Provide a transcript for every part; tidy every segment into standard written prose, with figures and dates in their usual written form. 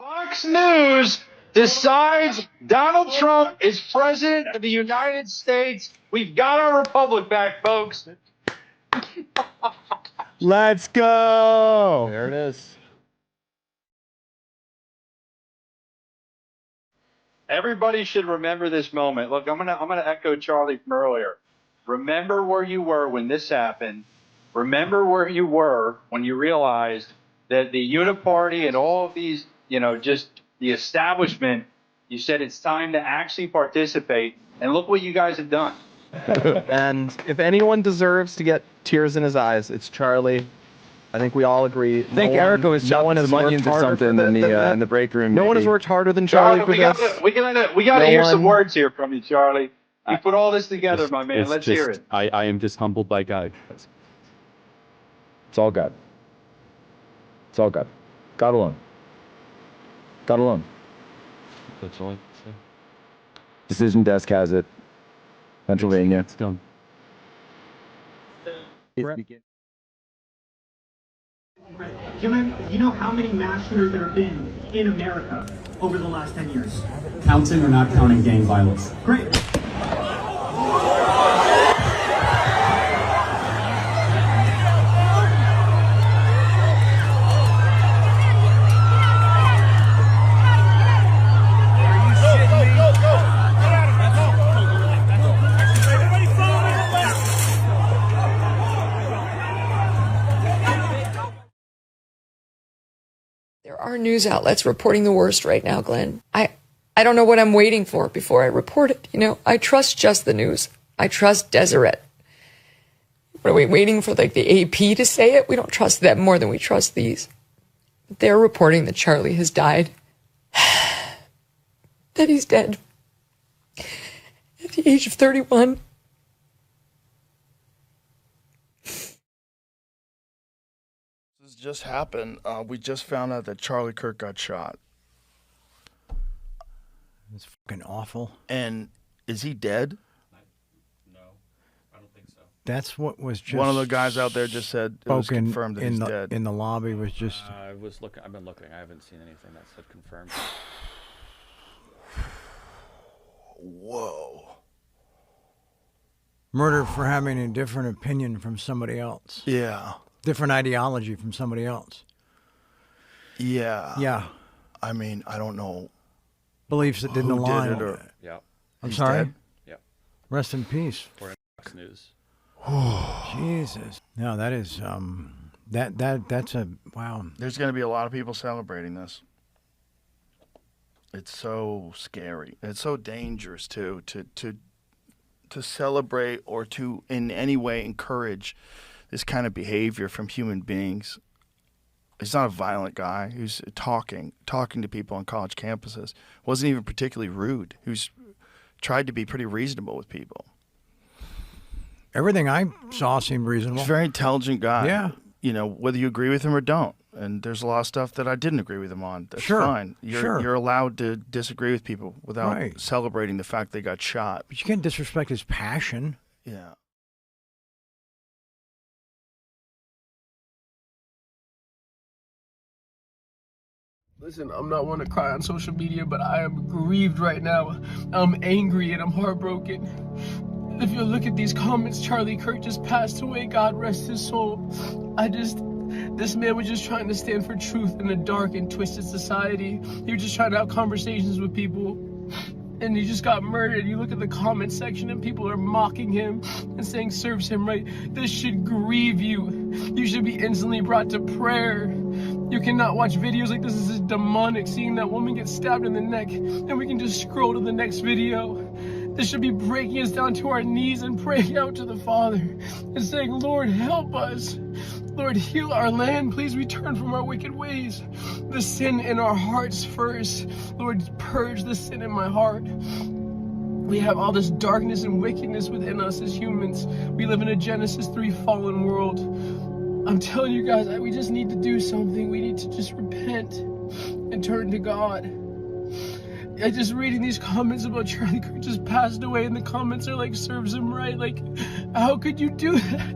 Fox News decides Donald Trump is president of the United States. We've got our republic back, folks. Let's go. There it is. Everybody should remember this moment. Look, I'm gonna echo Charlie from earlier. Remember where you were when this happened. Remember where you were when you realized that the Uniparty and all of these, just the establishment, you said it's time to actually participate. And look what you guys have done. And if anyone deserves to get tears in his eyes, it's Charlie. I think we all agree. I think Erica was chucking some money into something in the break room. No one has worked harder than Charlie for this. We gotta hear some words here from you, Charlie. You put all this together, my man. Let's hear it. I am just humbled by God. It's all God. It's all God. God alone. God alone. That's all I say. Decision desk has it. Pennsylvania. It's done. You know how many mass shooters there have been in America over the last 10 years? Counting or not counting gang violence? Great. There are news outlets reporting the worst right now, Glenn. I don't know what I'm waiting for before I report it. I trust just the news. I trust Deseret. What are we waiting for, the AP to say it? We don't trust them more than we trust these. They're reporting that Charlie has died. That he's dead. At the age of 31. This just happened. We just found out that Charlie Kirk got shot. It's fucking awful. And is he dead? No, I don't think so. That's what was just. One of the guys out there just said it was confirmed that he's dead. In the lobby was just. I've been looking. I haven't seen anything that said confirmed. Whoa. Murder for having a different opinion from somebody else. Yeah. Different ideology from somebody else. Yeah. Yeah. I mean, I don't know. Beliefs that didn't align. Yeah. I'm sorry? Dead? Yeah. Rest in peace. Or in Fox News. Jesus. No, that is that's a wow. There's going to be a lot of people celebrating this. It's so scary. It's so dangerous too to celebrate or to in any way encourage this kind of behavior from human beings. He's not a violent guy who's talking to people on college campuses. Wasn't even particularly rude. Who's tried to be pretty reasonable with people. Everything I saw seemed reasonable. He's a very intelligent guy. Yeah. Whether you agree with him or don't. And there's a lot of stuff that I didn't agree with him on. That's Sure. fine. Sure. You're allowed to disagree with people without Right. celebrating the fact they got shot. But you can't disrespect his passion. Yeah. Listen, I'm not one to cry on social media, but I am grieved right now. I'm angry and I'm heartbroken. If you look at these comments, Charlie Kirk just passed away. God rest his soul. This man was just trying to stand for truth in a dark and twisted society. He was just trying to have conversations with people. And he just got murdered. You look at the comment section and people are mocking him and saying serves him right. This should grieve you. You should be instantly brought to prayer. You cannot watch videos like this. This is demonic, seeing that woman get stabbed in the neck and we can just scroll to the next video. This should be breaking us down to our knees and praying out to the Father and saying, Lord, help us. Lord, heal our land. Please return from our wicked ways. The sin in our hearts first. Lord, purge the sin in my heart. We have all this darkness and wickedness within us as humans. We live in a Genesis 3 fallen world. I'm telling you guys, we just need to do something. We need to just repent and turn to God. I just reading these comments about Charlie Kirk just passed away, and the comments are like, serves him right. Like, how could you do that?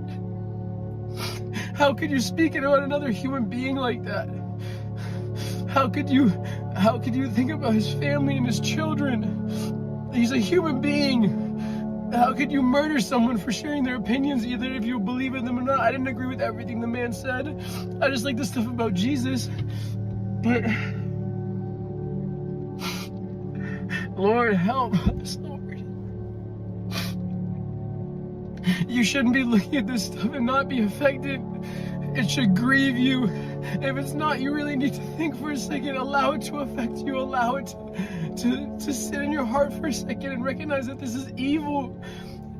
How could you speak about another human being like that? How could you How could you think about his family and his children? He's a human being. How could you murder someone for sharing their opinions, either if you believe in them or not? I didn't agree with everything the man said. I just like the stuff about Jesus. But Lord, help us, Lord. You shouldn't be looking at this stuff and not be affected. It should grieve you. If it's not, you really need to think for a second. Allow it to affect you. Allow it to sit in your heart for a second and recognize that this is evil.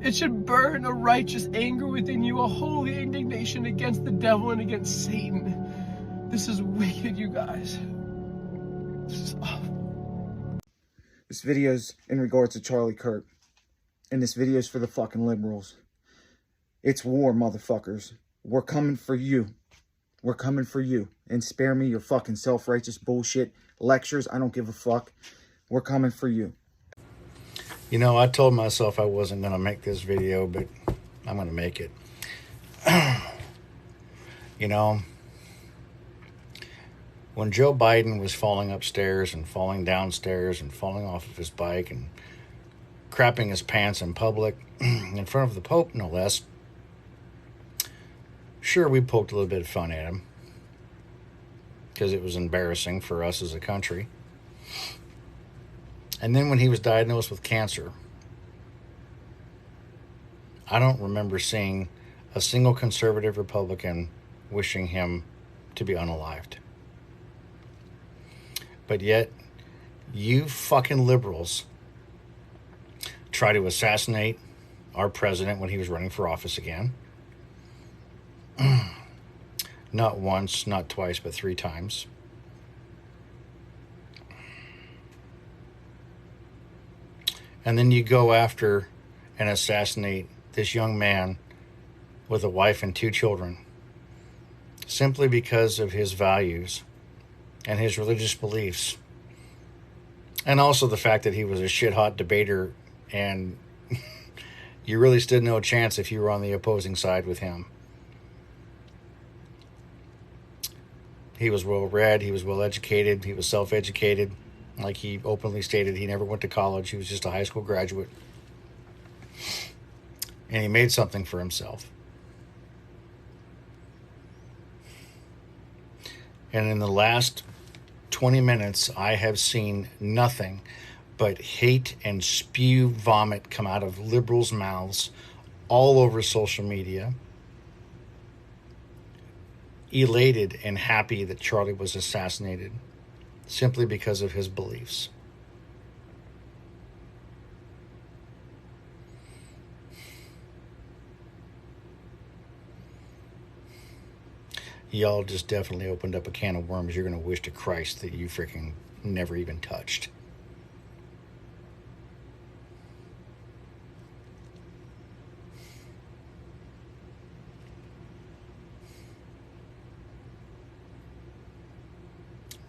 It should burn a righteous anger within you, a holy indignation against the devil and against Satan. This is wicked, you guys. This is awful. This video's in regards to Charlie Kirk. And this video's for the fucking liberals. It's war, motherfuckers. We're coming for you. We're coming for you. And spare me your fucking self-righteous bullshit lectures. I don't give a fuck. We're coming for you. You know, I told myself I wasn't going to make this video, but I'm going to make it. You know, when Joe Biden was falling upstairs and falling downstairs and falling off of his bike and crapping his pants in public, in front of the Pope, no less, sure, we poked a little bit of fun at him because it was embarrassing for us as a country. And then when he was diagnosed with cancer, I don't remember seeing a single conservative Republican wishing him to be unalived. But yet, you fucking liberals try to assassinate our president when he was running for office again. Not once, not twice, but 3 times. And then you go after and assassinate this young man with a wife and 2 children simply because of his values and his religious beliefs. And also the fact that he was a shit-hot debater and you really stood no chance if you were on the opposing side with him. He was well-read, he was well-educated, he was self-educated. Like he openly stated, he never went to college. He was just a high school graduate. And he made something for himself. And in the last 20 minutes, I have seen nothing but hate and spew vomit come out of liberals' mouths all over social media. Elated and happy that Charlie was assassinated simply because of his beliefs. Y'all just definitely opened up a can of worms you're going to wish to Christ that you freaking never even touched.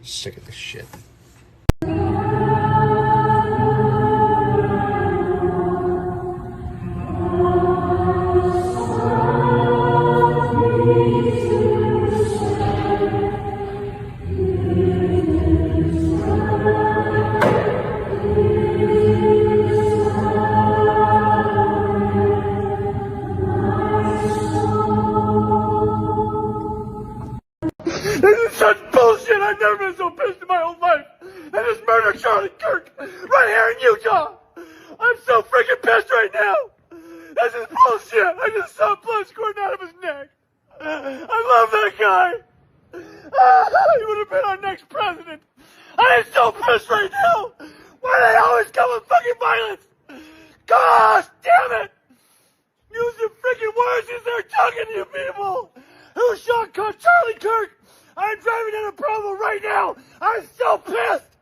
Sick of this shit. This is such bullshit. I've never been so pissed in my whole life. And this murder Charlie Kirk right here in Utah. I'm so freaking pissed right now. This is bullshit. I just saw blood squirting out of his neck. I love that guy. He would have been our next president. I am so pissed right now. Why do they always come with fucking violence? Gosh damn it. Use your freaking words as they're talking to you people. Who shot Charlie Kirk? I'm driving down a Provo right now. I'm so pissed.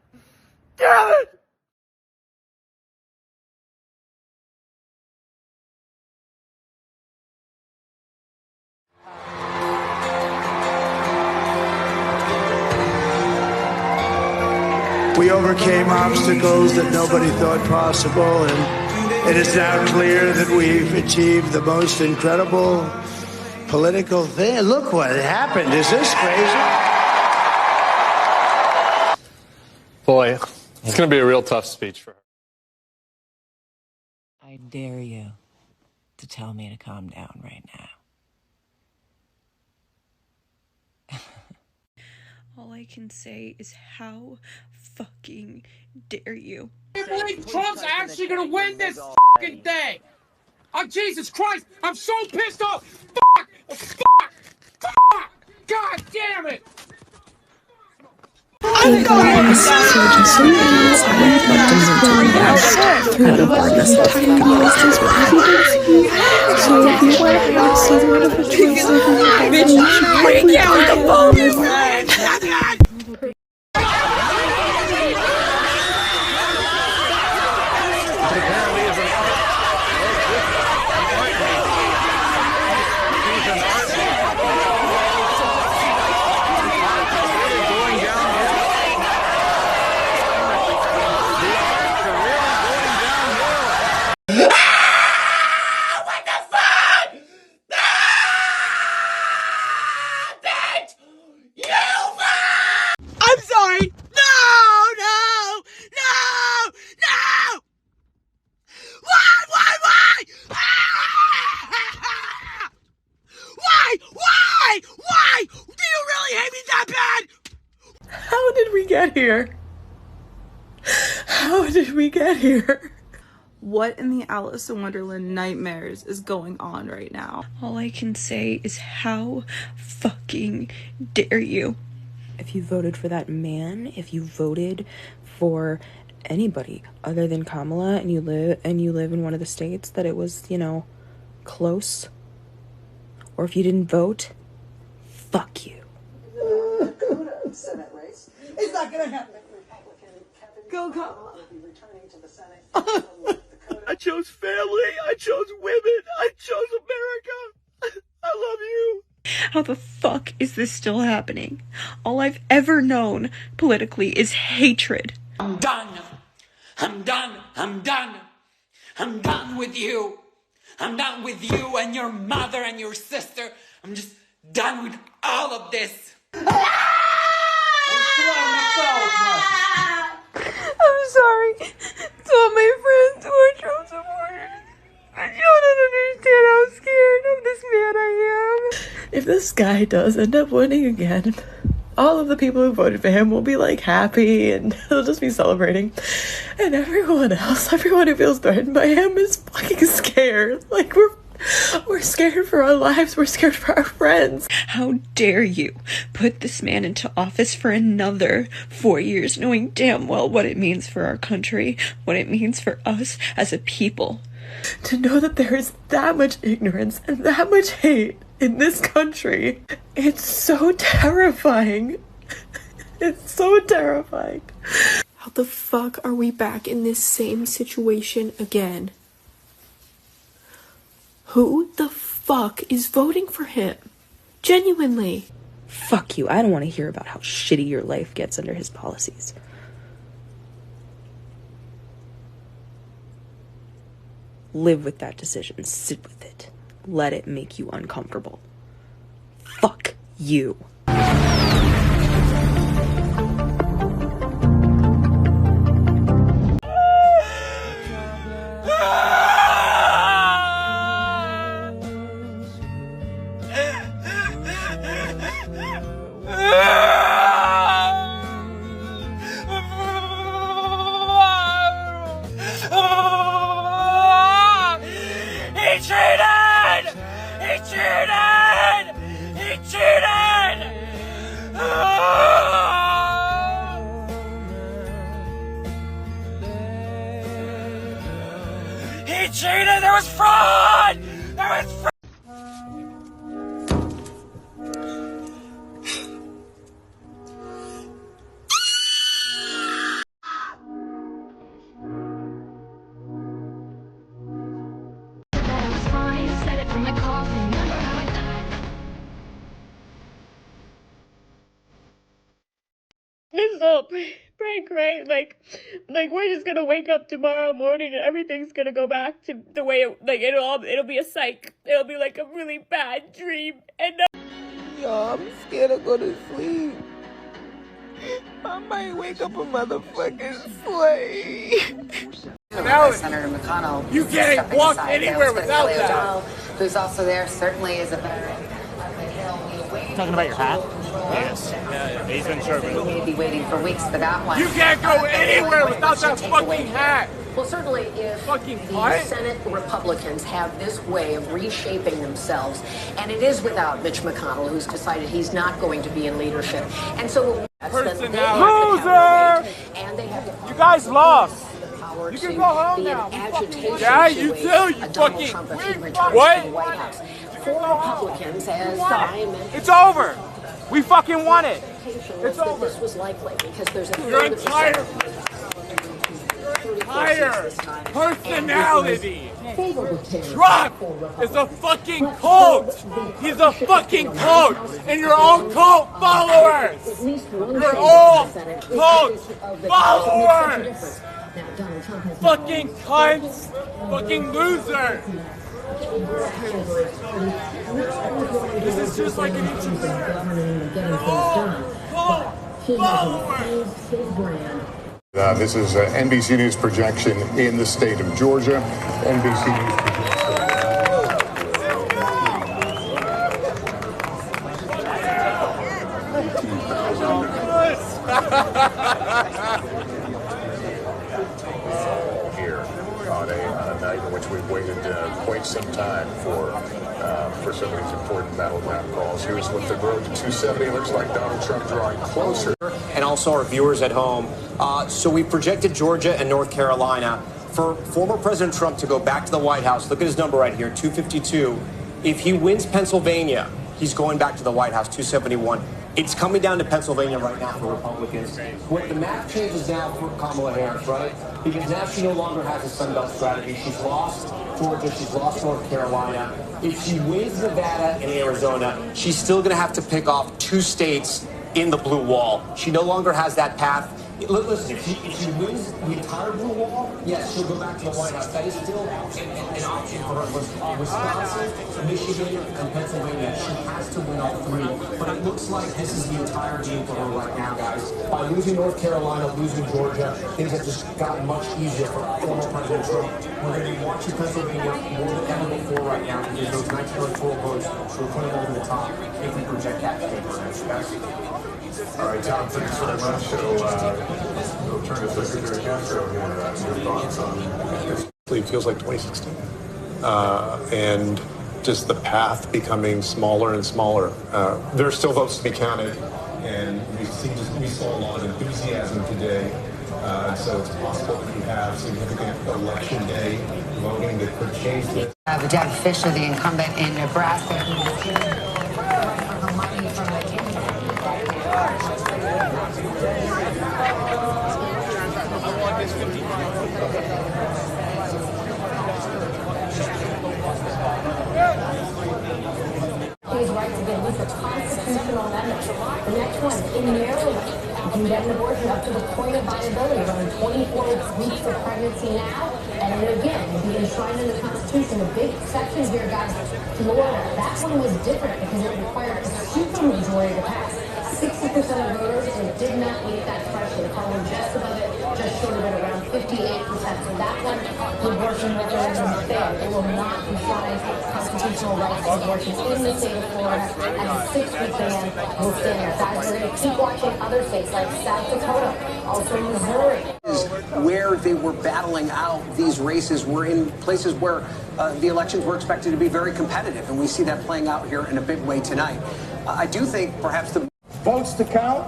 Damn it. We overcame obstacles that nobody thought possible, and it is now clear that we've achieved the most incredible political thing. Look what happened. Is this crazy? Boy, it's going to be a real tough speech for her. I dare you to tell me to calm down right now. All I can say is how fucking dare you. I can't believe Trump's actually gonna win this fucking thing! Oh, Jesus Christ! I'm so pissed off! Fuck! Fuck! Fuck! God damn it! I'm sorry! No! Why? Why? Do you really hate me that bad? How did we get here? How did we get here? What in the Alice in Wonderland nightmares is going on right now? All I can say is how fucking dare you. If you voted for that man, if you voted for anybody other than Kamala and you live in one of the states that it was, close, or if you didn't vote, fuck you. Senate race. It's not gonna happen. Go Kamala. I chose family, I chose women, I chose America. I love you. How the fuck is this still happening? All I've ever known politically is hatred. I'm done. I'm done. I'm done. I'm done with you. I'm done with you and your mother and your sister. I'm just done with all of this. I'm sorry to all my friends who are Trump supporters. I don't understand how scared of this man I am. If this guy does end up winning again, all of the people who voted for him will be like happy and they'll just be celebrating. And everyone else, everyone who feels threatened by him is fucking scared. Like we're scared for our lives. We're scared for our friends. How dare you put this man into office for another 4 years, knowing damn well what it means for our country, what it means for us as a people. To know that there is that much ignorance and that much hate in this country, it's so terrifying. It's so terrifying. How the fuck are we back in this same situation again? Who the fuck is voting for him? Genuinely. Fuck you. I don't want to hear about how shitty your life gets under his policies. Live with that decision. Sit with it. Let it make you uncomfortable. Fuck you. He cheated! He cheated! He cheated! He cheated! There was fraud! There was fraud! This whole prank, right? Like we're just gonna wake up tomorrow morning and everything's gonna go back to the way it'll be a psych. It'll be like a really bad dream. And Yo, I'm scared to go to sleep. I might wake up a motherfucking slave. Senator McConnell. You can't walk anywhere without that. O'Donnell, who's also there, certainly is a veteran. Talking about your hat? Yes. Yeah, he's been serving. We may be waiting for weeks for that one. You can't go anywhere without that fucking hat. Well, certainly if the Senate Republicans have this way of reshaping themselves, and it is without Mitch McConnell, who's decided he's not going to be in leadership. And so Loser! And they have you guys lost. You can go home now. Yeah, you too, you fucking... What? For Republicans, as I mentioned... It's over. We fucking won it. It's over. This was likely because there's a... Your entire personality. Trump is a fucking cult. He's a fucking cult. And your own cult followers. Your own cult followers. Fucking cunts. Fucking losers. This is just like an This is NBC News projection in the state of Georgia. NBC News here on a night in which we've waited quite some time for some of these important battleground calls. Here's what the road to 270 looks like. Donald Trump drawing closer. And also our viewers at home. So we projected Georgia and North Carolina for former President Trump to go back to the White House. Look at his number right here, 252. If he wins Pennsylvania, he's going back to the White House, 271. It's coming down to Pennsylvania right now for Republicans. What the map changes now for Kamala Harris, right? Because now she no longer has a Sun Belt strategy. She's lost Georgia, she's lost North Carolina. If she wins Nevada and Arizona, she's still going to have to pick off 2 states in the blue wall. She no longer has that path. Listen, if she wins the entire blue wall, yes, she'll go back to the White House. That is still an option for her. Wisconsin, Michigan, and Pennsylvania, she has to win all 3. But it looks like this is the entire game for her right now, guys. By losing North Carolina, losing Georgia, things have just gotten much easier for former President Trump. We're going to be watching Pennsylvania more than ever before right now because those 1904 votes, we're putting over the top if we project that paper. All right, Tom, thanks very much. So we'll turn to Secretary Castro here. Your thoughts on this? It feels like 2016. And just the path becoming smaller and smaller. There are still votes to be counted, and we saw a lot of enthusiasm today. So it's possible that you have significant election day voting that could change this. Deb Fischer, the incumbent in Nebraska, who was given the money from the his right to get at least a constitutional amendment. The next one, in Maryland, you can get an abortion up to the point of viability, around 24 weeks of pregnancy now, and then again, it'll be enshrined in the Constitution. A big exception here, guys, Florida. That one was different because it required a supermajority to pass. 60% of voters did not meet that threshold, falling just above it, just short of it, around 58%. So that one, the abortion referendum failed. It will not enshrine constitutional rights to abortion in the state of Florida, and a 6-week ban will stand there. Guys, we're going to keep watching other states like South Dakota, also Missouri. Where they were battling out these races were in places where the elections were expected to be very competitive, and we see that playing out here in a big way tonight. I do think perhaps the votes to count.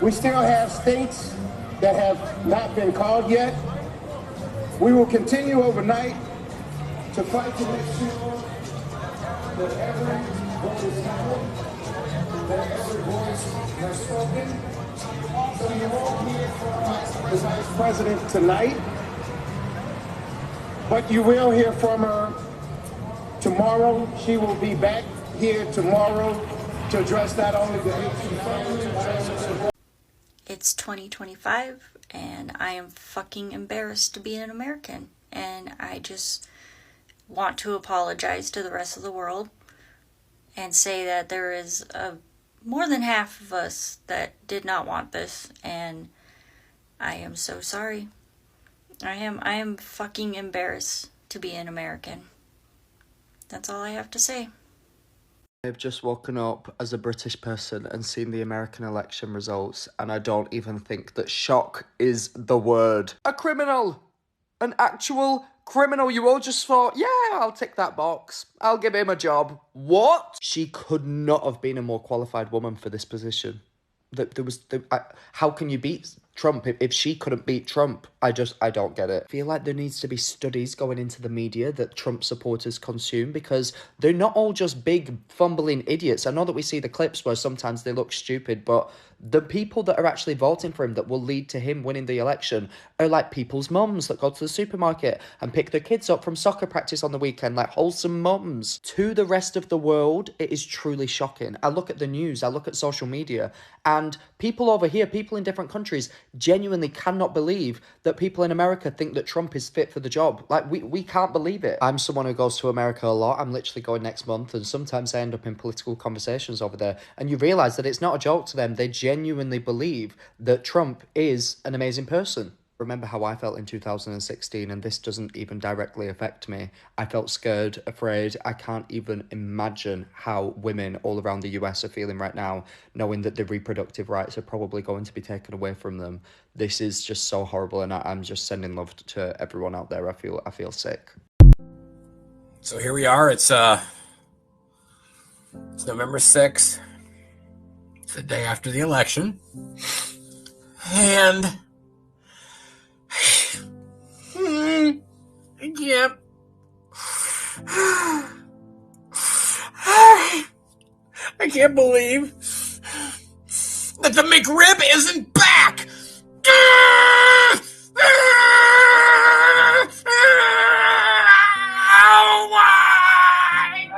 We still have states that have not been called yet. We will continue overnight to fight to make sure that every vote is counted, that every voice has spoken. So you won't hear from the Vice President tonight, but you will hear from her tomorrow. She will be back here tomorrow to address not only the Haitian family. It's 2025, and I am fucking embarrassed to be an American, and I just want to apologize to the rest of the world and say that there is a more than half of us that did not want this, and I am so sorry. I am fucking embarrassed to be an American. That's all I have to say. I've just woken up as a British person and seen the American election results, and I don't even think that shock is the word. A criminal! An actual criminal. You all just thought, yeah, I'll tick that box. I'll give him a job. What? She could not have been a more qualified woman for this position. How can you beat Trump if she couldn't beat Trump? I don't get it. I feel like there needs to be studies going into the media that Trump supporters consume, because they're not all just big fumbling idiots. I know that we see the clips where sometimes they look stupid, but the people that are actually voting for him that will lead to him winning the election are like people's mums that go to the supermarket and pick their kids up from soccer practice on the weekend, like wholesome mums. To the rest of the world, it is truly shocking. I look at the news, I look at social media, and people over here, people in different countries, genuinely cannot believe that people in America think that Trump is fit for the job. Like, we can't believe it. I'm someone who goes to America a lot. I'm literally going next month, and sometimes I end up in political conversations over there, and you realise that it's not a joke to them. They genuinely believe that Trump is an amazing person. Remember how I felt in 2016, and this doesn't even directly affect me. I felt scared, afraid. I can't even imagine how women all around the US are feeling right now, knowing that their reproductive rights are probably going to be taken away from them. This is just so horrible, and I'm just sending love to everyone out there. I feel sick. So here we are. It's November 6th. It's the day after the election. And I can't. I can't believe that the McRib isn't back. Oh, why?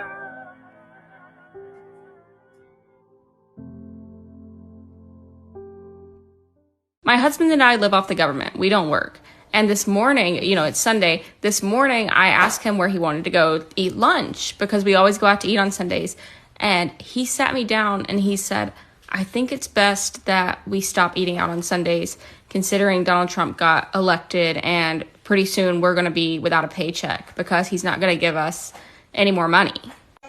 My husband and I live off the government. We don't work. And this morning, it's Sunday. This morning, I asked him where he wanted to go eat lunch, because we always go out to eat on Sundays. And he sat me down and he said, I think it's best that we stop eating out on Sundays, considering Donald Trump got elected and pretty soon we're going to be without a paycheck because he's not going to give us any more money.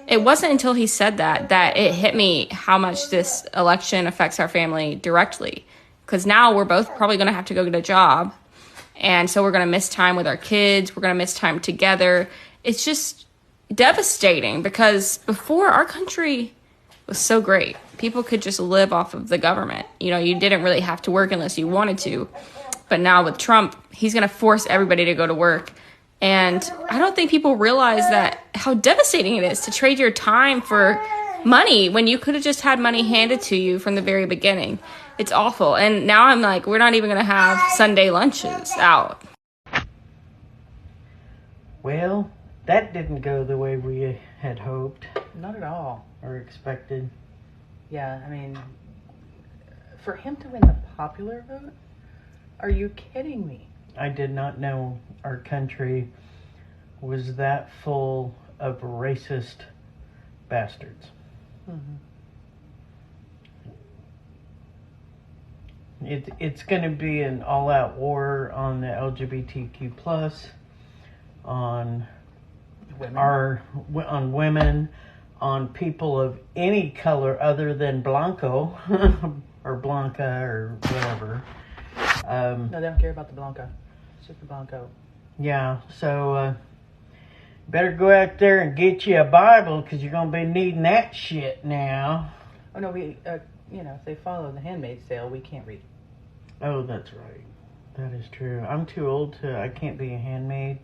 It wasn't until he said that it hit me how much this election affects our family directly. Because now we're both probably going to have to go get a job. And so we're going to miss time with our kids. We're going to miss time together. It's just devastating, because before, our country was so great. People could just live off of the government. You didn't really have to work unless you wanted to. But now with Trump, he's going to force everybody to go to work. And I don't think people realize how devastating it is to trade your time for money when you could have just had money handed to you from the very beginning. It's awful. And now I'm like, we're not even going to have Sunday lunches out. Well, that didn't go the way we had hoped. Not at all. Or expected. Yeah, I mean, for him to win the popular vote? Are you kidding me? I did not know our country was that full of racist bastards. Mm-hmm. It's going to be an all-out war on the LGBTQ+, on women, on people of any color other than Blanco or Blanca or whatever. No, they don't care about the Blanca. It's just the Blanco. Yeah, so better go out there and get you a Bible, because you're going to be needing that shit now. Oh, no, we, if they follow the Handmaid's Tale, we can't read. Oh, that's right. That is true. I'm too old I can't be a handmaid.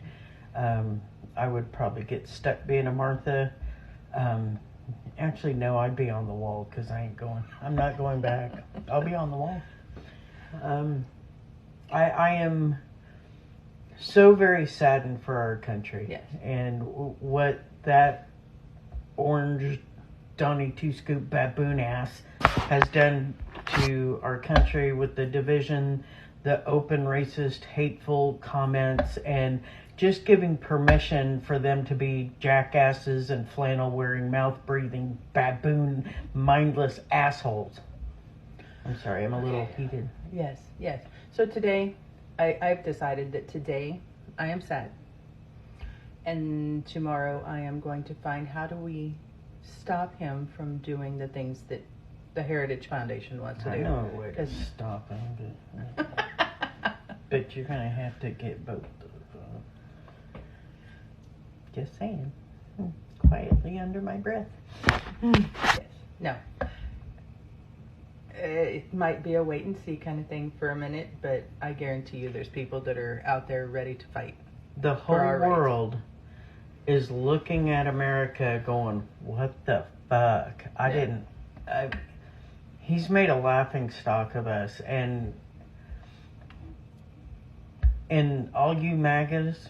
I would probably get stuck being a Martha. Actually, no, I'd be on the wall, because I'm not going back. I'll be on the wall. I am so very saddened for our country. Yes. And what that orange Donnie Two-Scoop baboon ass has done to our country with the division, the open racist, hateful comments, and just giving permission for them to be jackasses and flannel-wearing, mouth-breathing, baboon, mindless assholes. I'm sorry, I'm a little heated. Yes, yes. So today, I've decided that today I am sad. And tomorrow I am going to find how do we stop him from doing the things that the Heritage Foundation wants to do. I know a way to stop him, but you're going to have to get both of them. Just saying. Quietly under my breath. Yes. No. It might be a wait and see kind of thing for a minute, but I guarantee you there's people that are out there ready to fight. The whole world is looking at America going, what the fuck? He's made a laughing stock of us, and all you MAGAs,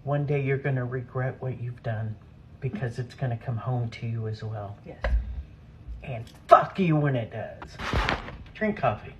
one day you're going to regret what you've done, because it's going to come home to you as well. Yes. And fuck you when it does. Drink coffee.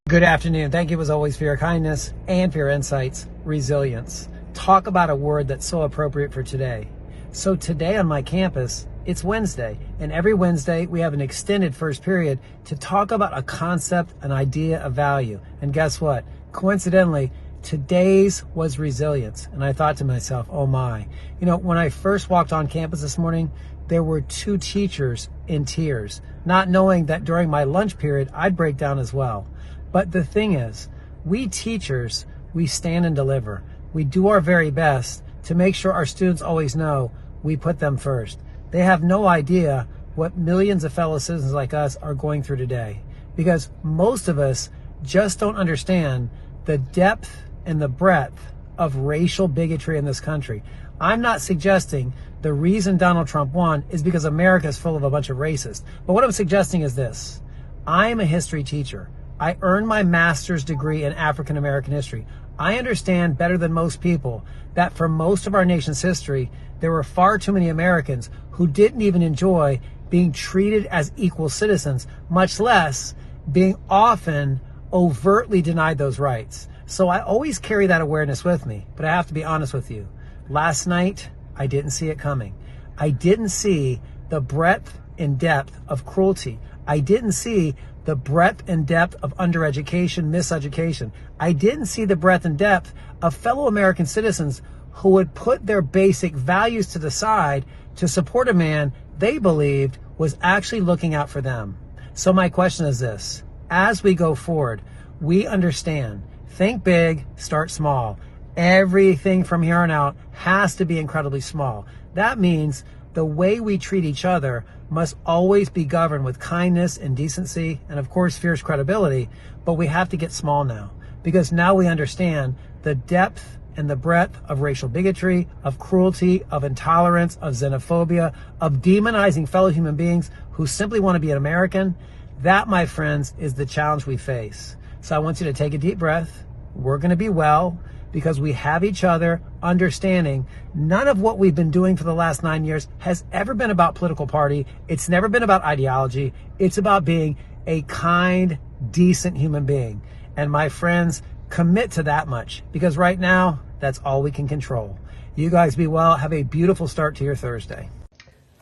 Good afternoon. Thank you as always for your kindness and for your insights. Resilience. Talk about a word that's so appropriate for today. So today on my campus, it's Wednesday, and every Wednesday we have an extended first period to talk about a concept, an idea, a value. And guess what? Coincidentally, today's was resilience. And I thought to myself, oh my. You know, when I first walked on campus this morning, there were 2 teachers in tears, not knowing that during my lunch period, I'd break down as well. But the thing is, we teachers, we stand and deliver. We do our very best to make sure our students always know we put them first. They have no idea what millions of fellow citizens like us are going through today, because most of us just don't understand the depth and the breadth of racial bigotry in this country. I'm not suggesting the reason Donald Trump won is because America is full of a bunch of racists. But what I'm suggesting is this. I'm a history teacher. I earned my master's degree in African American history. I understand better than most people that for most of our nation's history, there were far too many Americans who didn't even enjoy being treated as equal citizens, much less being often overtly denied those rights. So I always carry that awareness with me, but I have to be honest with you. Last night, I didn't see it coming. I didn't see the breadth and depth of cruelty. I didn't see the breadth and depth of undereducation, miseducation. I didn't see the breadth and depth of fellow American citizens who would put their basic values to the side to support a man they believed was actually looking out for them. So my question is this. As we go forward, we understand. Think big, start small. Everything from here on out has to be incredibly small. That means the way we treat each other must always be governed with kindness and decency and, of course, fierce credibility. But we have to get small now, because now we understand the depth and the breadth of racial bigotry, of cruelty, of intolerance, of xenophobia, of demonizing fellow human beings who simply want to be an American. That, my friends, is the challenge we face. So I want you to take a deep breath. We're going to be well, because we have each other, understanding none of what we've been doing for the last 9 years has ever been about political party. It's never been about ideology. It's about being a kind, decent human being. And my friends, commit to that much, because right now, that's all we can control. You guys be well. Have a beautiful start to your Thursday.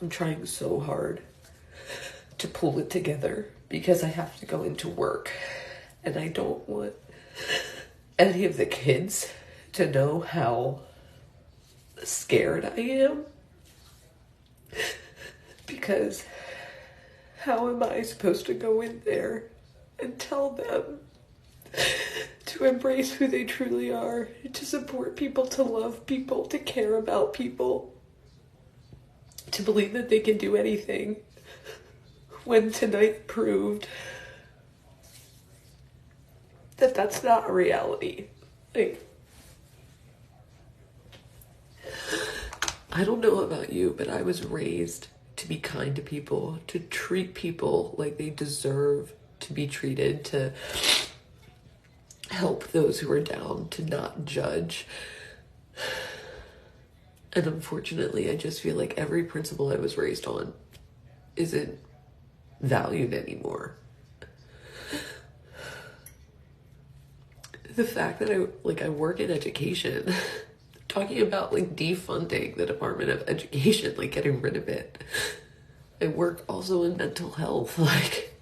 I'm trying so hard to pull it together because I have to go into work, and I don't want any of the kids to know how scared I am, because how am I supposed to go in there and tell them to embrace who they truly are, to support people, to love people, to care about people, to believe that they can do anything, when tonight proved that that's not a reality. Like, I don't know about you, but I was raised to be kind to people, to treat people like they deserve to be treated, to help those who are down, to not judge. And unfortunately, I just feel like every principle I was raised on isn't valued anymore. the fact that I work in education, talking about like defunding the Department of Education, like getting rid of it. I work also in mental health. Like,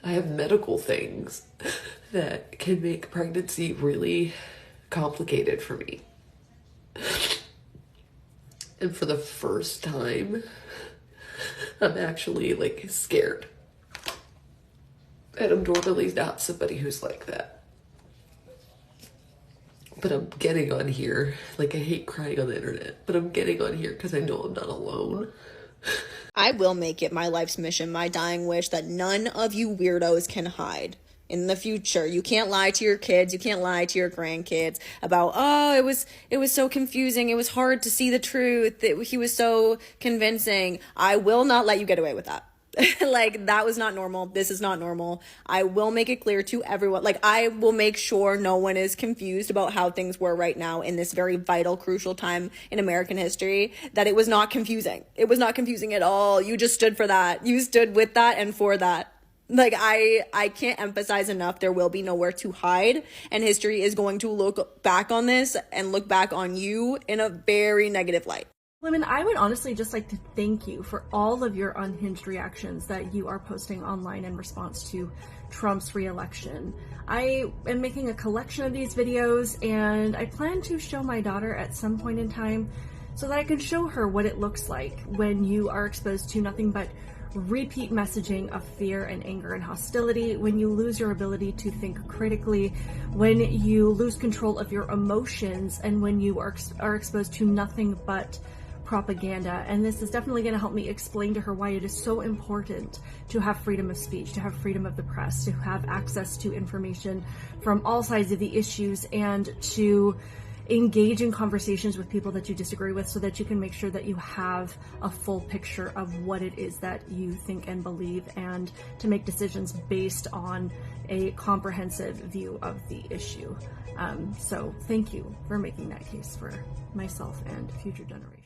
I have medical things that can make pregnancy really complicated for me. And for the first time, I'm actually like scared. And I'm normally not somebody who's like that. But I'm getting on here, like I hate crying on the internet, but I'm getting on here because I know I'm not alone. I will make it my life's mission, my dying wish, that none of you weirdos can hide in the future. You can't lie to your kids. You can't lie to your grandkids about, oh, it was so confusing. It was hard to see the truth. He was so convincing. I will not let you get away with that. Like, that was not normal. This is not normal. I will make it clear to everyone. Like, I will make sure no one is confused about how things were right now in this very vital, crucial time in American history, that it was not confusing. It was not confusing at all. You just stood for that. You stood with that and for that. Like, I can't emphasize enough, there will be nowhere to hide, and history is going to look back on this and look back on you in a very negative light. Lemon, I would honestly just like to thank you for all of your unhinged reactions that you are posting online in response to Trump's re-election. I am making a collection of these videos, and I plan to show my daughter at some point in time so that I can show her what it looks like when you are exposed to nothing but repeat messaging of fear and anger and hostility, when you lose your ability to think critically, when you lose control of your emotions, and when you are exposed to nothing but propaganda. And this is definitely going to help me explain to her why it is so important to have freedom of speech, to have freedom of the press, to have access to information from all sides of the issues, and to engage in conversations with people that you disagree with so that you can make sure that you have a full picture of what it is that you think and believe, and to make decisions based on a comprehensive view of the issue. So thank you for making that case for myself and future generations.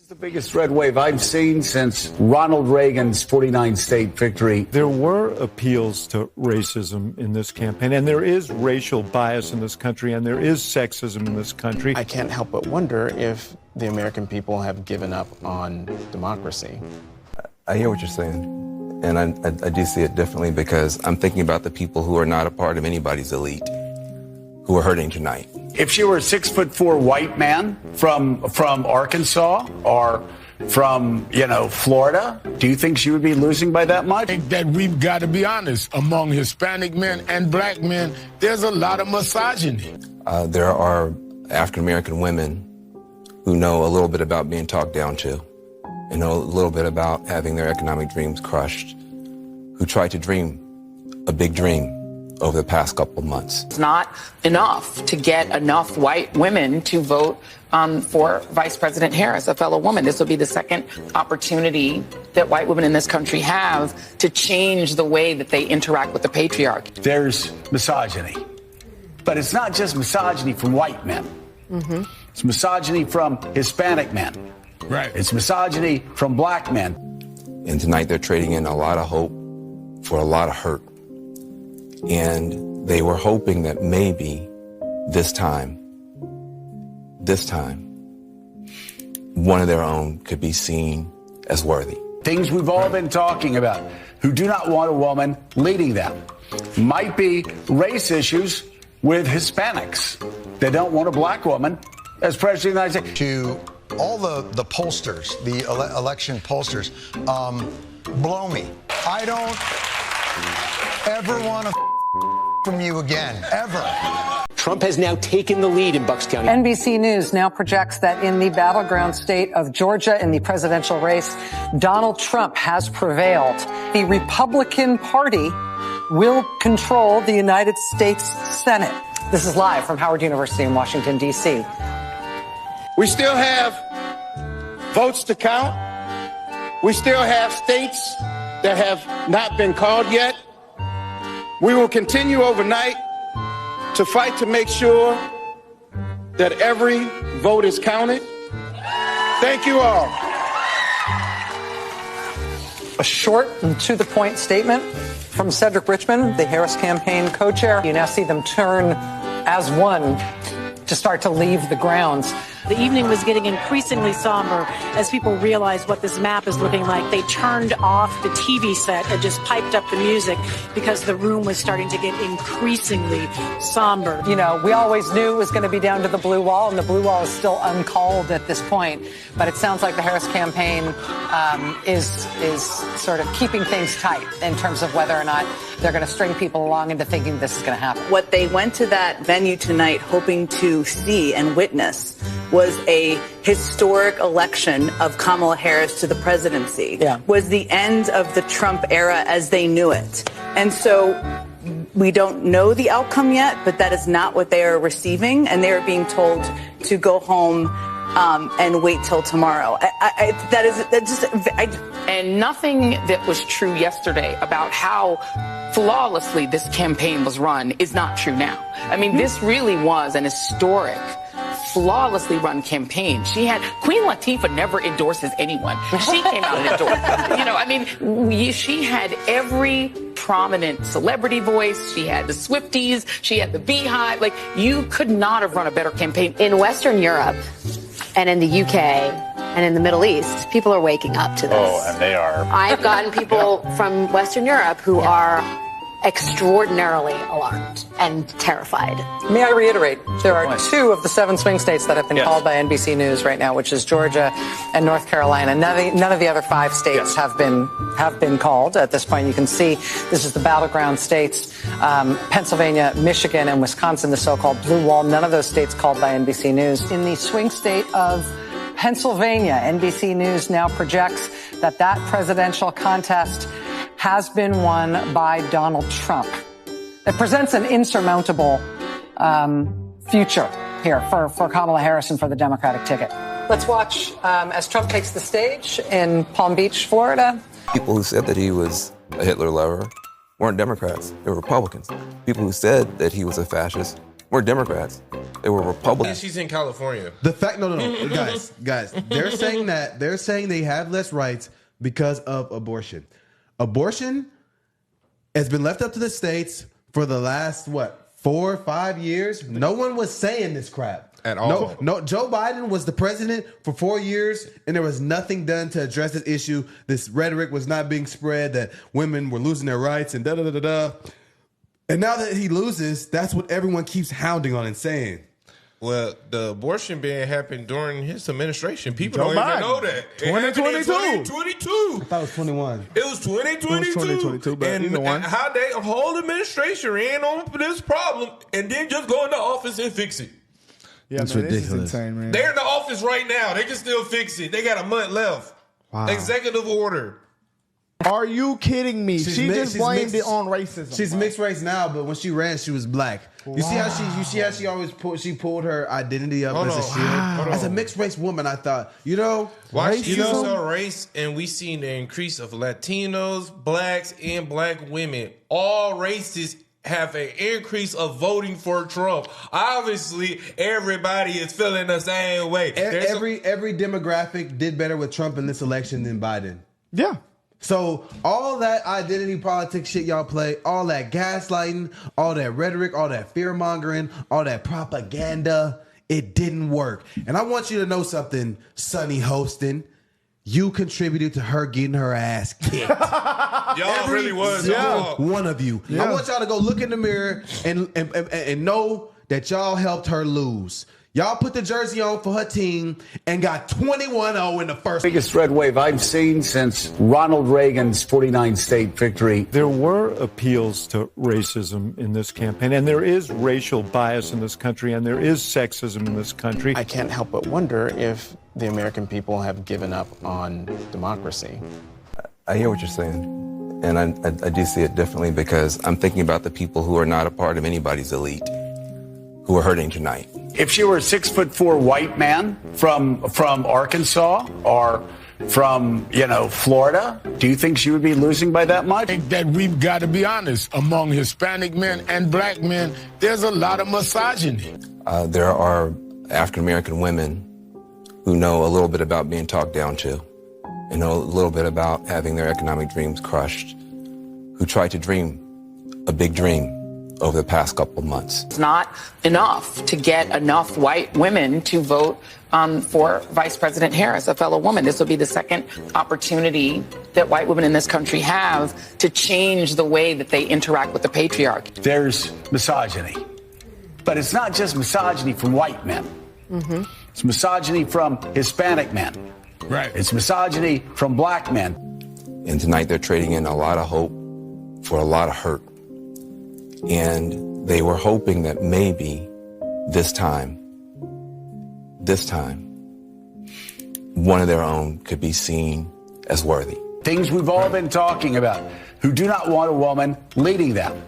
The biggest red wave I've seen since Ronald Reagan's 49-state victory. There were appeals to racism in this campaign, and there is racial bias in this country, and there is sexism in this country. I can't help but wonder if the American people have given up on democracy. I hear what you're saying, and I do see it differently, because I'm thinking about the people who are not a part of anybody's elite, who are hurting tonight. If she were a 6'4" white man from Arkansas or from, Florida, do you think she would be losing by that much? I think that we've got to be honest. Among Hispanic men and black men, there's a lot of misogyny. There are African-American women who know a little bit about being talked down to, and know a little bit about having their economic dreams crushed, who tried to dream a big dream over the past couple of months. It's not enough to get enough white women to vote for Vice President Harris, a fellow woman. This will be the second opportunity that white women in this country have to change the way that they interact with the patriarchy. There's misogyny, but it's not just misogyny from white men. Mm-hmm. It's misogyny from Hispanic men. Right. It's misogyny from black men. And tonight they're trading in a lot of hope for a lot of hurt. And they were hoping that maybe this time, one of their own could be seen as worthy. Things we've all been talking about, who do not want a woman leading them. Might be race issues with Hispanics. They don't want a black woman as president of the United States. To all the pollsters, the election pollsters, blow me. I don't ever want to from you again, ever. Trump has now taken the lead in Bucks County. NBC News now projects that in the battleground state of Georgia in the presidential race, Donald Trump has prevailed. The Republican Party will control the United States Senate. This is live from Howard University in Washington, D.C. We still have votes to count. We still have states that have not been called yet. We will continue overnight to fight to make sure that every vote is counted. Thank you all. A short and to-the-point statement from Cedric Richmond, the Harris campaign co-chair. You now see them turn as one to start to leave the grounds. The evening was getting increasingly somber as people realized what this map is looking like. They turned off the TV set and just piped up the music because the room was starting to get increasingly somber. You know, we always knew it was going to be down to the blue wall, and the blue wall is still uncalled at this point. But it sounds like the Harris campaign is sort of keeping things tight in terms of whether or not they're going to string people along into thinking this is going to happen. What they went to that venue tonight hoping to see and witness was a historic election of Kamala Harris to the presidency, was the end of the Trump era as they knew it. And so we don't know the outcome yet, but that is not what they are receiving, and they are being told to go home and wait till tomorrow. And nothing that was true yesterday about how flawlessly this campaign was run is not true now. I mean, this really was an historic, flawlessly run campaign. Queen Latifah never endorses anyone. She came out and endorsed. She had every prominent celebrity voice. She had the Swifties. She had the Beehive. You could not have run a better campaign. In Western Europe and in the UK and in the Middle East, people are waking up to this. Oh, and they are. I've gotten people from Western Europe who are extraordinarily alarmed and terrified. May I reiterate, there are 2 of the 7 swing states that have been called by NBC News right now, which is Georgia and North Carolina. None of the other 5 states have been called at this point. You can see this is the battleground states, Pennsylvania, Michigan, and Wisconsin, the so-called blue wall. None of those states called by NBC News. In the swing state of Pennsylvania, NBC News now projects that presidential contest has been won by Donald Trump. It presents an insurmountable future here for Kamala Harris and for the Democratic ticket. Let's watch as Trump takes the stage in Palm Beach, Florida. People who said that he was a Hitler lover weren't Democrats. They were Republicans. People who said that he was a fascist weren't Democrats. They were Republicans. She's in California. The fact, no, guys, they're saying they have less rights because of abortion. Abortion has been left up to the states for the last, 4 or 5 years? No one was saying this crap. At all. No, Joe Biden was the president for 4 years, and there was nothing done to address this issue. This rhetoric was not being spread that women were losing their rights and da-da-da-da-da. And now that he loses, that's what everyone keeps hounding on and saying. Well, the abortion ban happened during his administration. People Joe don't Biden. even know that. 2022. 2022. I thought it was 21. It was 2022. But and either one. how they whole administration ran on this problem and then just go into office and fix it. Yeah, that's ridiculous. This is insane, man. They're in the office right now. They can still fix it. They got a month left. Wow. Executive order. Are you kidding me? She just blamed it on racism. She's mixed race now, but when she ran, she was black. You see how she always pulled her identity up as a shield? As a mixed race woman, I thought, Why she knows her race, and we seen the increase of Latinos, blacks, and black women. All races have an increase of voting for Trump. Obviously, everybody is feeling the same way. Every demographic did better with Trump in this election than Biden. Yeah. So all that identity politics shit y'all play, all that gaslighting, all that rhetoric, all that fear mongering, all that propaganda, it didn't work. And I want you to know something, Sonny Hostin. You contributed to her getting her ass kicked. Y'all really was. One of you. Yeah. I want y'all to go look in the mirror and know that y'all helped her lose. Y'all put the jersey on for her team and got 21-0 in the first. Biggest red wave I've seen since Ronald Reagan's 49-state victory. There were appeals to racism in this campaign, and there is racial bias in this country, and there is sexism in this country. I can't help but wonder if the American people have given up on democracy. I hear what you're saying, and I do see it differently because I'm thinking about the people who are not a part of anybody's elite, who are hurting tonight. If you were a 6'4" white man from Arkansas or from, Florida, do you think she would be losing by that much? I think that we've got to be honest. Among Hispanic men and black men, there's a lot of misogyny. There are African American women who know a little bit about being talked down to, and know a little bit about having their economic dreams crushed, who tried to dream a big dream over the past couple of months. It's not enough to get enough white women to vote for Vice President Harris, a fellow woman. This will be the second opportunity that white women in this country have to change the way that they interact with the patriarchy. There's misogyny, but it's not just misogyny from white men. Mm-hmm. It's misogyny from Hispanic men. Right. It's misogyny from black men. And tonight they're trading in a lot of hope for a lot of hurt. And they were hoping that maybe this time, one of their own could be seen as worthy. Things we've all been talking about, who do not want a woman leading them.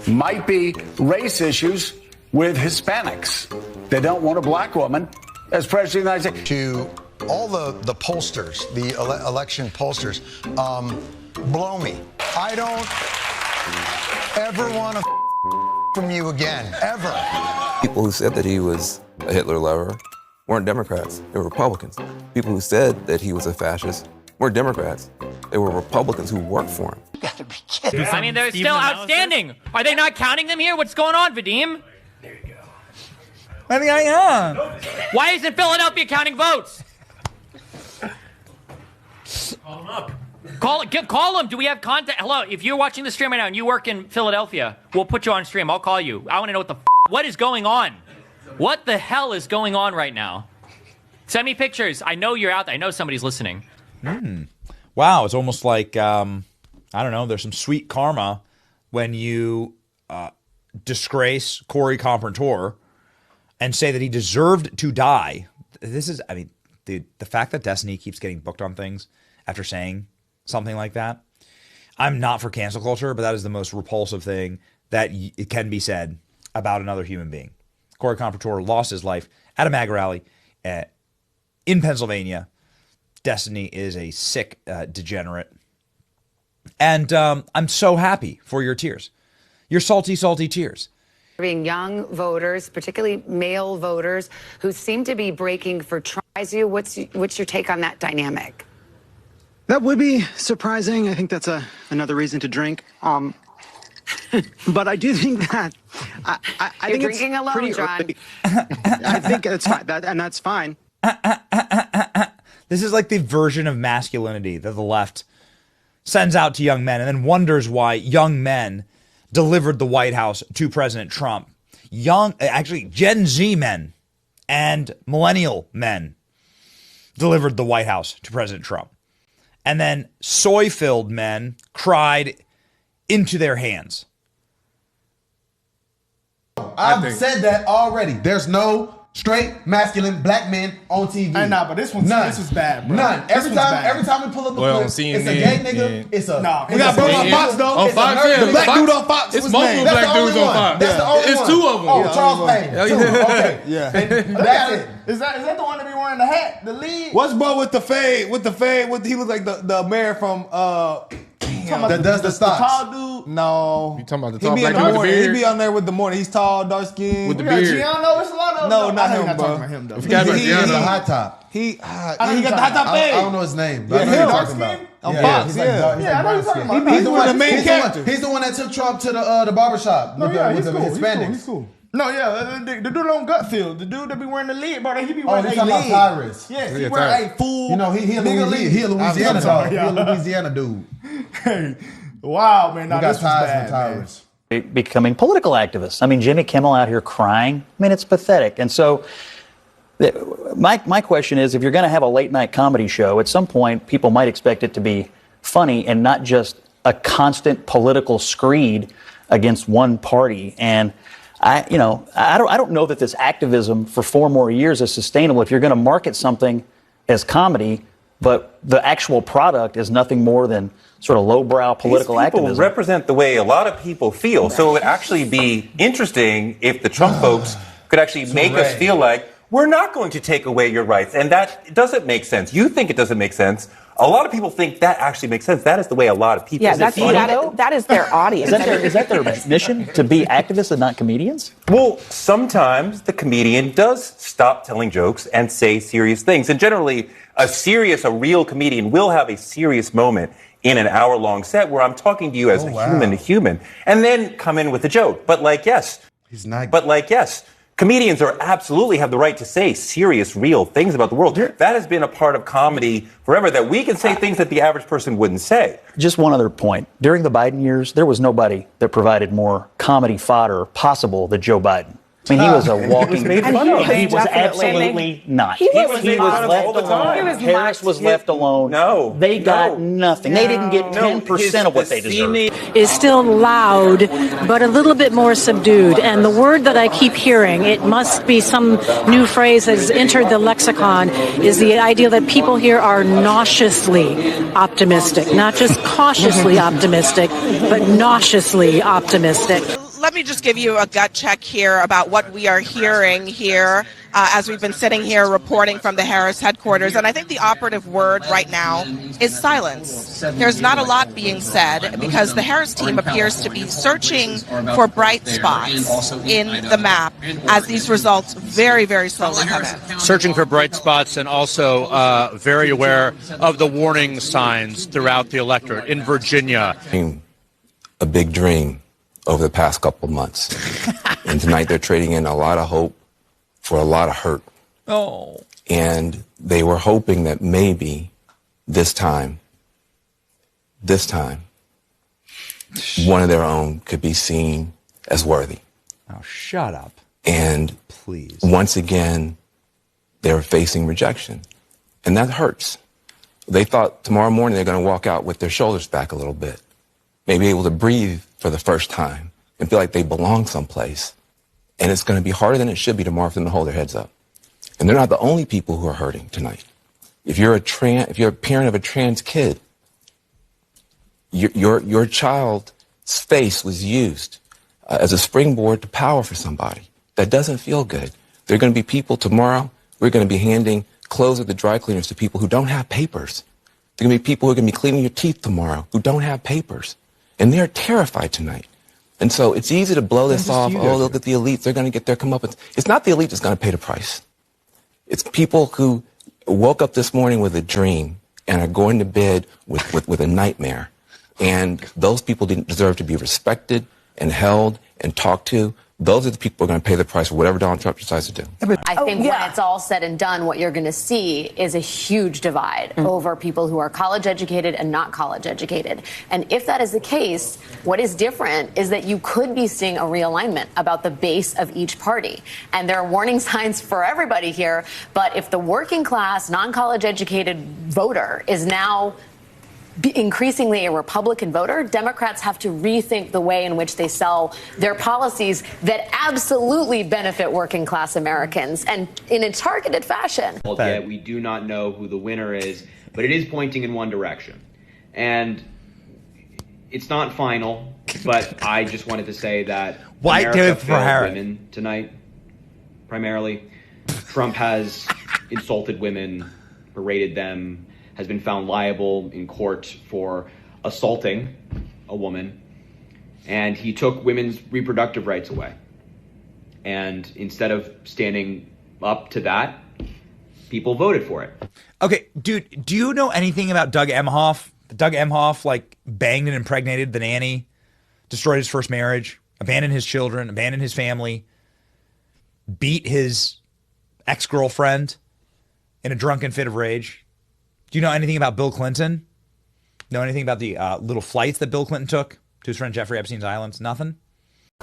Might be race issues with Hispanics. They don't want a black woman as president of the United States. To all the pollsters, the election pollsters, blow me. I don't ever want to from you again, ever. People who said that he was a Hitler lover weren't Democrats, they were Republicans. People who said that he was a fascist weren't Democrats, they were Republicans who worked for him. You gotta be kidding. I mean, they're still outstanding. Are they not counting them here? What's going on, Vadim? There you go. What's going on? Why isn't Philadelphia counting votes? Call them up. Call them. Do we have contact? Hello, if you're watching the stream right now and you work in Philadelphia, we'll put you on stream. I'll call you. I want to know what is going on. What the hell is going on right now? Send me pictures. I know you're out there. I know somebody's listening. Wow, it's almost like, I don't know, there's some sweet karma when you disgrace Corey Carpenter and say that he deserved to die. This is, I mean, the fact that Destiny keeps getting booked on things after saying something like that. I'm not for cancel culture, but that is the most repulsive thing that it can be said about another human being. Corey Carpenter lost his life at a MAGA rally in Pennsylvania. Destiny is a sick degenerate. And I'm so happy for your tears. Your salty, salty tears. Being young voters, particularly male voters, who seem to be breaking for Trump. What's your take on that dynamic? That would be surprising. I think that's another reason to drink. But I do think that I think drinking it's alone, pretty John. early. I think that's fine, and that's fine. This is like the version of masculinity that the left sends out to young men and then wonders why young men delivered the White House to President Trump. Gen Z men and millennial men delivered the White House to President Trump. And then soy-filled men cried into their hands. I've said that already. There's no straight, masculine, black men on TV. Hey, nah, but this was bad, bro. None. Every time we pull up a clip, it's a gay nigga. It's a we got bro on Fox though. On Fox, the black dude on Fox. It's multiple black dudes on Fox. That's the only one. It's two of them. Oh, Charles Payne. Two. Okay. Yeah. That's it. Is that the one that be wearing the hat, the lead? What's bro with the fade? He look like the mayor from that does the stocks. The tall dude? No. You talking about the tall black dude with the beard? He be on there with the morning. He's tall, dark skin. With the beard. Gianno, it's a lot of No, not him, him, bro. bro. About him, though. He's the high top. He got the high top fade. I don't know his name, but I know him. you're talking about. On Fox, he's yeah. like, I know you're talking about. He's one of the main characters. He's the one that took Trump to the barbershop with the Hispanics. He's cool. No, yeah, the dude on Gutfield, the dude that be wearing the lid, bro, he be wearing a lid. about Tyrus. Yes, he wearing a full. You know, he a Louisiana dog. He a Louisiana dude. Hey, wow, man, we got this was ties bad, with Tyrus. Becoming political activists. I mean, Jimmy Kimmel out here crying. I mean, it's pathetic. And so my question is, if you're going to have a late night comedy show, at some point people might expect it to be funny and not just a constant political screed against one party. And I don't know that this activism for 4 more years is sustainable if you're going to market something as comedy, but the actual product is nothing more than sort of lowbrow political These people activism. represent the way a lot of people feel. So it would actually be interesting if the Trump folks could actually make us feel like we're not going to take away your rights. And that doesn't make sense. You think it doesn't make sense. A lot of people think that actually makes sense. That is the way a lot of people Yeah, feel. that is their audience. Is that their mission, to be activists and not comedians? Well, sometimes the comedian does stop telling jokes and say serious things. And generally, a real comedian will have a serious moment in an hour-long set where I'm talking to you as human to human, and then come in with a joke. But yes, comedians absolutely have the right to say serious, real things about the world. That has been a part of comedy forever, that we can say things that the average person wouldn't say. Just one other point. During the Biden years, there was nobody that provided more comedy fodder possible than Joe Biden. I mean, he was a walking... He was absolutely not. He was left alone. Harris was left alone. No. They got nothing. They didn't get 10% of what they deserved. Is still loud, but a little bit more subdued. And the word that I keep hearing, it must be some new phrase that has entered the lexicon, is the idea that people here are nauseously optimistic. Not just cautiously optimistic, but nauseously optimistic. Let me just give you a gut check here about what we are hearing here as we've been sitting here reporting from the Harris headquarters. And I think the operative word right now is silence. There's not a lot being said because the Harris team appears to be searching for bright spots in the map as these results very, very slowly come in. Searching for bright spots and also very aware of the warning signs throughout the electorate in Virginia. A big dream over the past couple of months. And tonight they're trading in a lot of hope for a lot of hurt. Oh. And they were hoping that maybe this time, one of their own could be seen as worthy. Oh, shut up. And please, once again, they're facing rejection. And that hurts. They thought tomorrow morning they're going to walk out with their shoulders back a little bit, maybe able to breathe for the first time and feel like they belong someplace. And it's going to be harder than it should be tomorrow for them to hold their heads up. And they're not the only people who are hurting tonight. If you're a parent of a trans kid, your child's face was used as a springboard to power for somebody. That doesn't feel good. There are going to be people tomorrow, we're going to be handing clothes at the dry cleaners to people who don't have papers. There are going to be people who are going to be cleaning your teeth tomorrow who don't have papers. And they're terrified tonight. And so it's easy to blow this off. Oh, look at the elites. They're going to get their comeuppance. It's not the elite that's going to pay the price. It's people who woke up this morning with a dream and are going to bed with a nightmare. And those people didn't deserve to be respected and held and talked to. Those are the people who are going to pay the price for whatever Donald Trump decides to do. I think when it's all said and done, what you're going to see is a huge divide over people who are college educated and not college educated. And if that is the case, what is different is that you could be seeing a realignment about the base of each party. And there are warning signs for everybody here. But if the working class, non-college educated voter is now increasingly a Republican voter, Democrats have to rethink the way in which they sell their policies that absolutely benefit working class Americans and in a targeted fashion. Yet we do not know who the winner is, but it is pointing in one direction. And it's not final, but I just wanted to say that America failed women tonight, primarily. Trump has insulted women, berated them, has been found liable in court for assaulting a woman, and he took women's reproductive rights away. And instead of standing up to that, people voted for it. Okay, dude, do you know anything about Doug Emhoff? Doug Emhoff, banged and impregnated the nanny, destroyed his first marriage, abandoned his children, abandoned his family, beat his ex-girlfriend in a drunken fit of rage. Do you know anything about Bill Clinton? Know anything about the little flights that Bill Clinton took to his friend Jeffrey Epstein's islands? Nothing?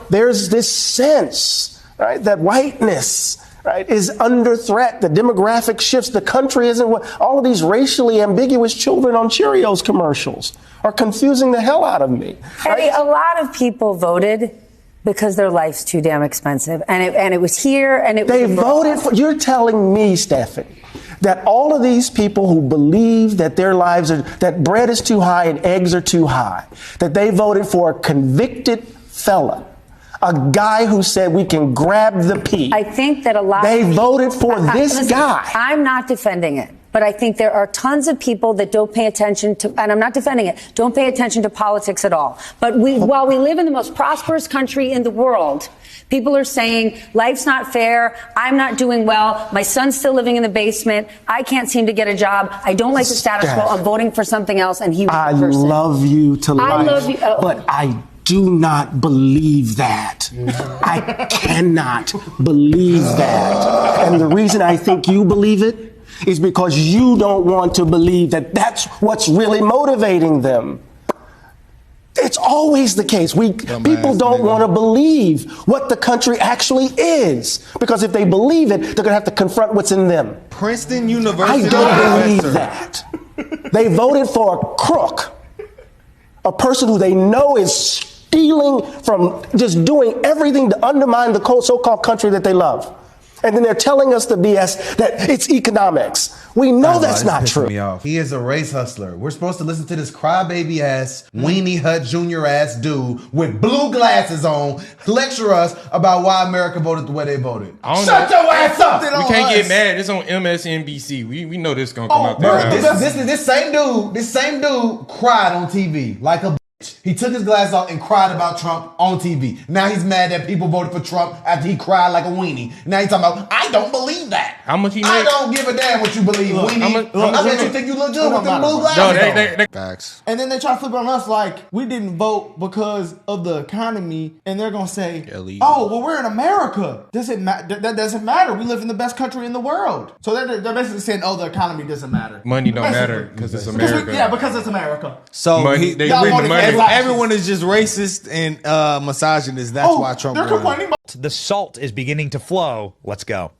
There's this sense, right, that whiteness, right, is under threat. The demographic shifts. The country isn't what all of these racially ambiguous children on Cheerios commercials are confusing the hell out of me. Right? Eddie, a lot of people voted because their life's too damn expensive. And it was here and it was They voted for, you're telling me, Stephanie, that all of these people who believe that their lives are, that bread is too high and eggs are too high, that they voted for a convicted felon, a guy who said we can grab the pea. I think that a lot They of people, voted for this listen, guy. I'm not defending it. But I think there are tons of people that don't pay attention to, and I'm not defending it, don't pay attention to politics at all. But while we live in the most prosperous country in the world, people are saying, life's not fair, I'm not doing well, my son's still living in the basement, I can't seem to get a job, I don't like the status quo, I'm voting for something else, and he was I the person. love you to life, I love you. but I do not believe that. I cannot believe that. And the reason I think you believe it is because you don't want to believe that that's what's really motivating them. It's always the case. People don't want to believe what the country actually is, because if they believe it, they're going to have to confront what's in them. Princeton University. I don't believe that. They voted for a crook, a person who they know is stealing from, just doing everything to undermine the so-called country that they love. And then they're telling us the BS that it's economics. We know that's not true. He is a race hustler. We're supposed to listen to this crybaby ass, Weenie Hut Jr. ass dude with blue glasses on lecture us about why America voted the way they voted. Shut your ass up! We can't get mad. It's on MSNBC. We know this is gonna come out there. This same dude cried on TV like a bitch. He took his glasses off and cried about Trump on TV. Now he's mad that people voted for Trump after he cried like a weenie. Now he's talking about, I don't believe that. How much he make? I don't give a damn what you believe, weenie. I bet you think you look good with them blue glasses. No, facts. And then they try to flip it on us like we didn't vote because of the economy, and they're gonna say, "Oh, well, we're in America. That doesn't matter. We live in the best country in the world." So they're basically saying, "Oh, the economy doesn't matter. Money don't matter because it's America." Because it's America. So they win the money. Everyone is just racist and misogynist. That's why Trump won. Complaining about The salt is beginning to flow. Let's go.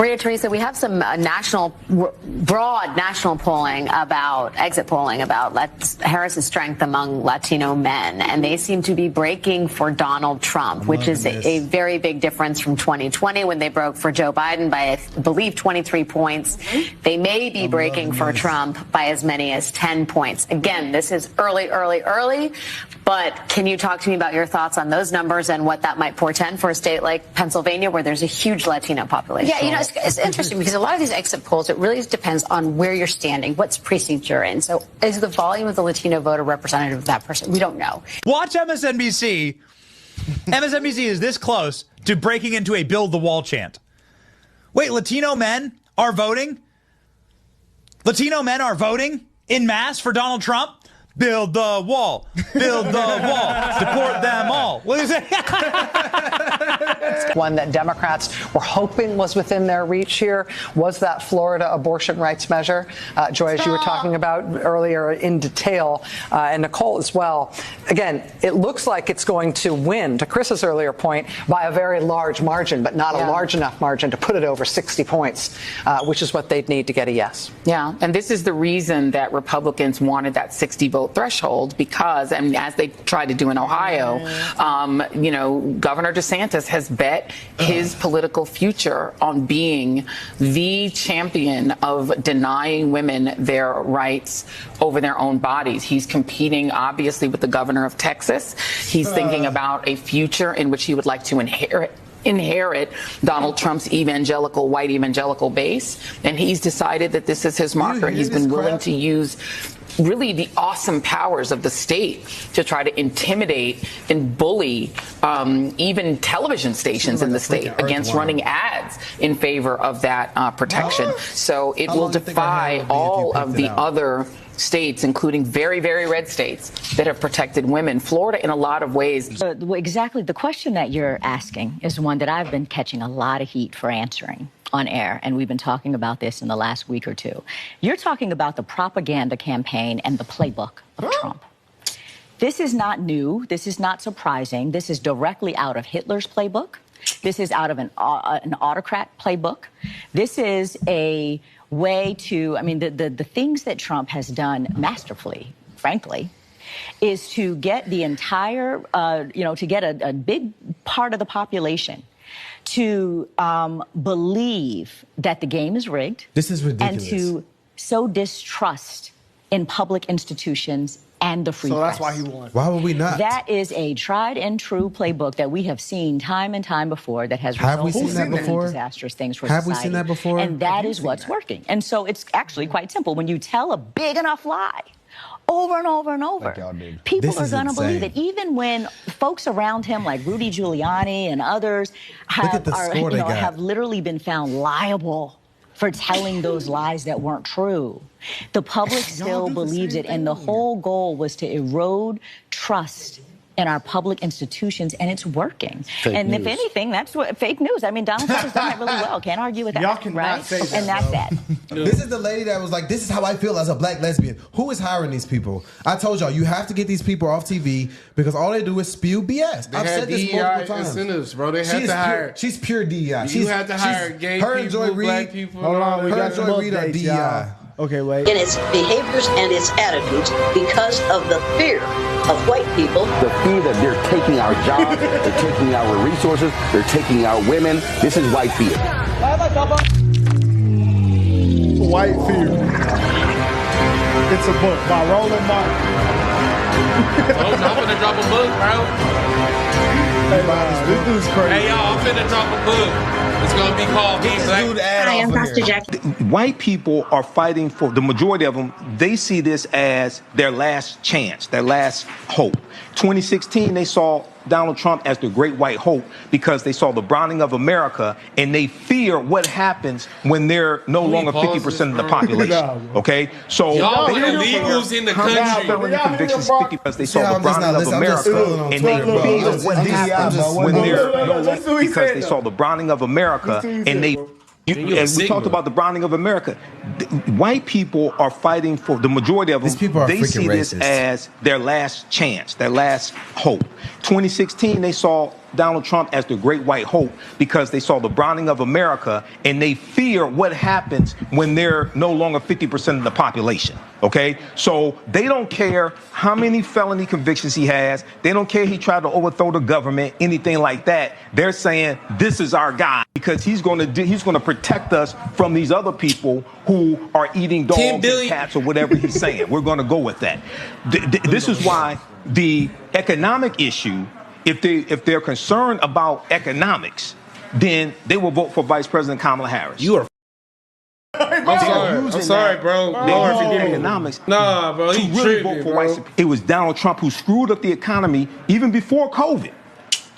Maria Teresa, we have some broad national polling exit polling about Harris's strength among Latino men, and they seem to be breaking for Donald Trump, which is a very big difference from 2020 when they broke for Joe Biden by, I believe, 23 points. They may be breaking for Trump by as many as 10 points. Again, this is early, but can you talk to me about your thoughts on those numbers and what that might portend for a state like Pennsylvania, where there's a huge Latino population? Yeah, it's interesting because a lot of these exit polls, it really depends on where you're standing, what precinct you're in. So is the volume of the Latino voter representative of that person? We don't know. Watch MSNBC. MSNBC is this close to breaking into a build the wall chant. Wait, Latino men are voting? Latino men are voting en masse for Donald Trump? Build the wall. Build the wall. Deport them all. What is it? One that Democrats were hoping was within their reach here was that Florida abortion rights measure. Joy, as you were talking about earlier in detail, and Nicole as well. Again, it looks like it's going to win, to Chris's earlier point, by a very large margin, but not a large enough margin to put it over 60 points, which is what they'd need to get a yes. Yeah, and this is the reason that Republicans wanted that 60 vote threshold, because, and as they tried to do in Ohio, Governor DeSantis has bet his political future on being the champion of denying women their rights over their own bodies. He's competing, obviously, with the governor of Texas. He's thinking about a future in which he would like to inherit Donald Trump's white evangelical base, and he's decided that this is his marker. He's been willing to use really the awesome powers of the state to try to intimidate and bully even television stations in the state against running ads in favor of that protection. So it will defy all of the other states, including very, very red states that have protected women. Florida, in a lot of ways. Exactly. The question that you're asking is one that I've been catching a lot of heat for answering on air, and we've been talking about this in the last week or two. You're talking about the propaganda campaign and the playbook of Trump. This is not new. This is not surprising. This is directly out of Hitler's playbook. This is out of an autocrat playbook. This is a way to, the things that Trump has done masterfully, frankly, is to get the entire, to get a big part of the population to believe that the game is rigged. This is ridiculous. And to sow distrust in public institutions and the free So press. that's why he won. Why would we not? That is a tried and true playbook that we have seen time and time before that has Have we resulted seen that in really before? disastrous things for Have we society. seen that before? And that is what's working. And so it's actually quite simple. When you tell a big enough lie over and over and over, people This are is going to believe insane. it. Even when folks around him, like Rudy Giuliani and others, at the score they got. have literally been found liable for telling those lies that weren't true. The public still believes it, and the whole goal was to erode trust in our public institutions, and it's working. And if anything, that's what fake news. I mean, Donald Trump has done that really well. Can't argue with that. Y'all cannot right? say that, and that's bro. that. This is the lady that was like, this is how I feel as a black lesbian. Who is hiring these people? I told y'all, you have to get these people off TV because all they do is spew BS. They I've had said this DEI multiple times. incentives, bro. They had She is to hire. She's pure DEI. You had to hire gay her and people, Joy Reid, black people. Hold on, we her got and some Joy Reid are updates, DEI. y'all. Okay, wait. In its behaviors and its attitudes because of the fear of white people. The fear that they're taking our jobs, they're taking our resources, they're taking our women. This is white fear. White Fear. It's a book by Roland Martin. I'm finna drop a book, bro. This dude's crazy. Hey, y'all, I'm finna drop a book. It's gonna be called Being Black. Hi, I'm Pastor Jack. White people are fighting for, the majority of them, they see this as their last chance, their last hope. 2016, they saw Donald Trump as the great white hope because they saw the browning of America, and they fear what happens when they're no longer 50% of the population. Okay? So Y'all they are don't illegals care in the how many country. felony convictions because they saw the browning of I'm just America, feeling on and they Twitter, bro. fear I'm what just- happens I'm when just- they're no, no let's see longer what he because said, they though. saw the browning of America, Let's see what he and said, they. bro. As we talked about the browning of America, white people are fighting for, the majority of them, they see this as their last chance, their last hope. 2016, they saw Donald Trump as the great white hope because they saw the browning of America, and they fear what happens when they're no longer 50% of the population. Okay? So they don't care how many felony convictions he has. They don't care he tried to overthrow the government, anything like that. They're saying this is our guy because he's going to protect us from these other people who are eating dogs and cats or whatever he's saying. We're going to go with that. This is why the economic issue, if they're concerned about economics, then they will vote for Vice President Kamala Harris. You are. I'm sorry, bro. They're using economics. Nah, bro, to he really tripping, vote for bro. white. It was Donald Trump who screwed up the economy even before COVID.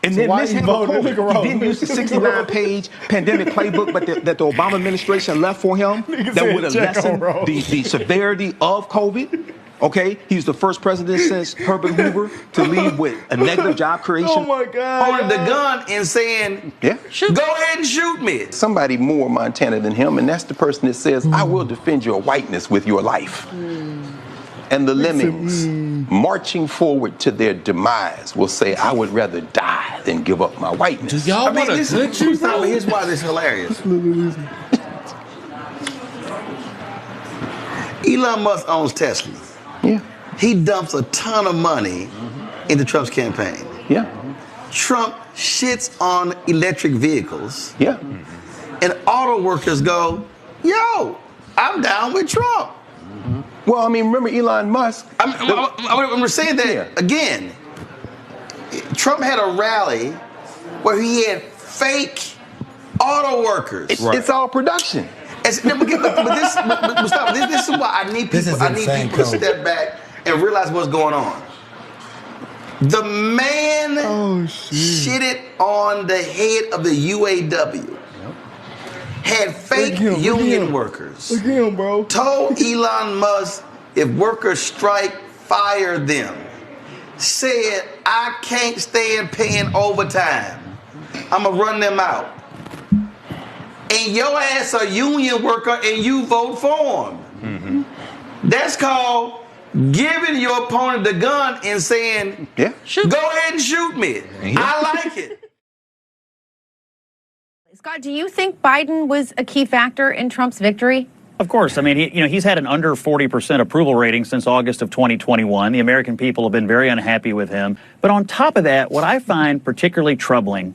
And So then why mishandled he voted? COVID. He didn't use the 69-page pandemic playbook, but that the Obama administration left for him that said would have check on lessened roll. the severity of COVID. Okay, he's the first president since Herbert Hoover to lead with a negative job creation. Oh my God. Holding the gun and saying, yeah, go ahead and shoot me. Somebody more Montana than him, and that's the person that says, I will defend your whiteness with your life. And the lemmings marching forward to their demise will say, I would rather die than give up my whiteness. Do y'all want a good truth, bro? Here's why this is hilarious. Elon Musk owns Tesla. Yeah. He dumps a ton of money into Trump's campaign. Yeah. Trump shits on electric vehicles. Yeah. And auto workers go, yo, I'm down with Trump. Well, I mean, remember Elon Musk? I'm saying that again. Trump had a rally where he had fake auto workers. It's all production. This is why I need people to step back and realize what's going on. The man shitted on the head of the UAW. Had fake union workers. Look at him, bro. Told Elon Musk if workers strike, fire them. Said, I can't stand paying overtime. I'm going to run them out. And your ass a union worker and you vote for him. Mm-hmm. That's called giving your opponent the gun and saying, go ahead and shoot me. I like it. Scott, do you think Biden was a key factor in Trump's victory? Of course. I mean, he's had an under 40% approval rating since August of 2021. The American people have been very unhappy with him. But on top of that, what I find particularly troubling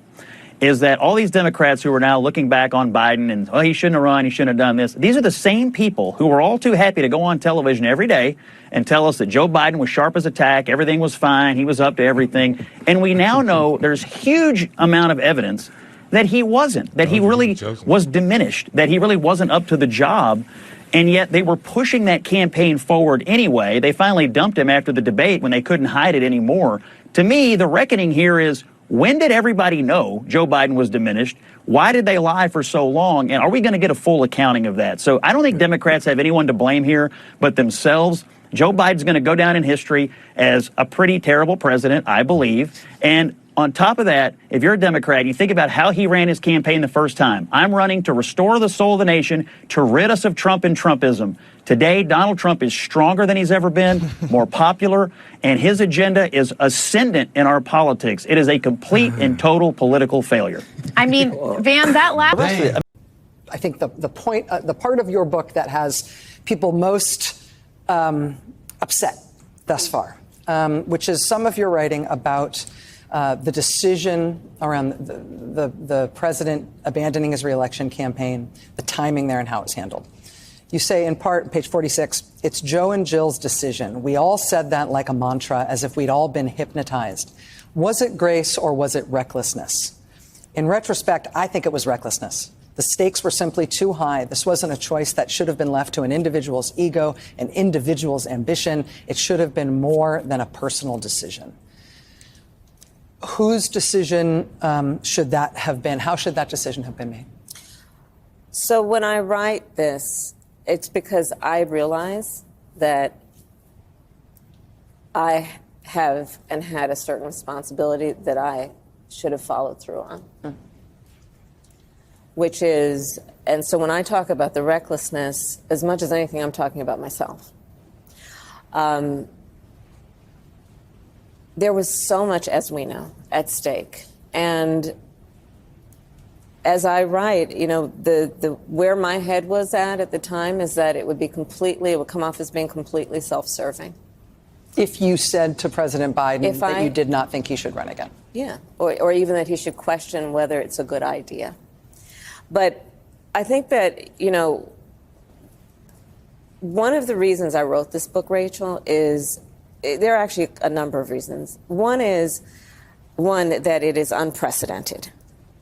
is that all these Democrats who are now looking back on Biden and, oh, he shouldn't have run, he shouldn't have done this. These are the same people who are all too happy to go on television every day and tell us that Joe Biden was sharp as a tack, everything was fine, he was up to everything. And we now know there's huge amount of evidence that he wasn't, that he really was diminished, that he really wasn't up to the job. And yet they were pushing that campaign forward anyway. They finally dumped him after the debate when they couldn't hide it anymore. To me, the reckoning here is, when did everybody know Joe Biden was diminished? Why did they lie for so long? And are we going to get a full accounting of that? So I don't think Democrats have anyone to blame here but themselves. Joe Biden's going to go down in history as a pretty terrible president, I believe. And on top of that, if you're a Democrat, you think about how he ran his campaign the first time. I'm running to restore the soul of the nation, to rid us of Trump and Trumpism. Today, Donald Trump is stronger than he's ever been, more popular, and his agenda is ascendant in our politics. It is a complete and total political failure. I mean, Van, that last... I think the point, the part of your book that has people most upset thus far, which is some of your writing about the decision around the president abandoning his reelection campaign, the timing there and how it was handled. You say in part, page 46, it's Joe and Jill's decision. We all said that like a mantra, as if we'd all been hypnotized. Was it grace or was it recklessness? In retrospect, I think it was recklessness. The stakes were simply too high. This wasn't a choice that should have been left to an individual's ego, an individual's ambition. It should have been more than a personal decision. Whose decision should that have been? How should that decision have been made? So when I write this, it's because I realize that I have and had a certain responsibility that I should have followed through on. Which is, and so when I talk about the recklessness, as much as anything, I'm talking about myself. There was so much, as we know, at stake. And as I write, you know, the where my head was at the time is that it would come off as being completely self-serving. If you said to President Biden that you did not think he should run again. Yeah, or even that he should question whether it's a good idea. But I think that, you know, one of the reasons I wrote this book, Rachel, is there are actually a number of reasons. One is, that it is unprecedented,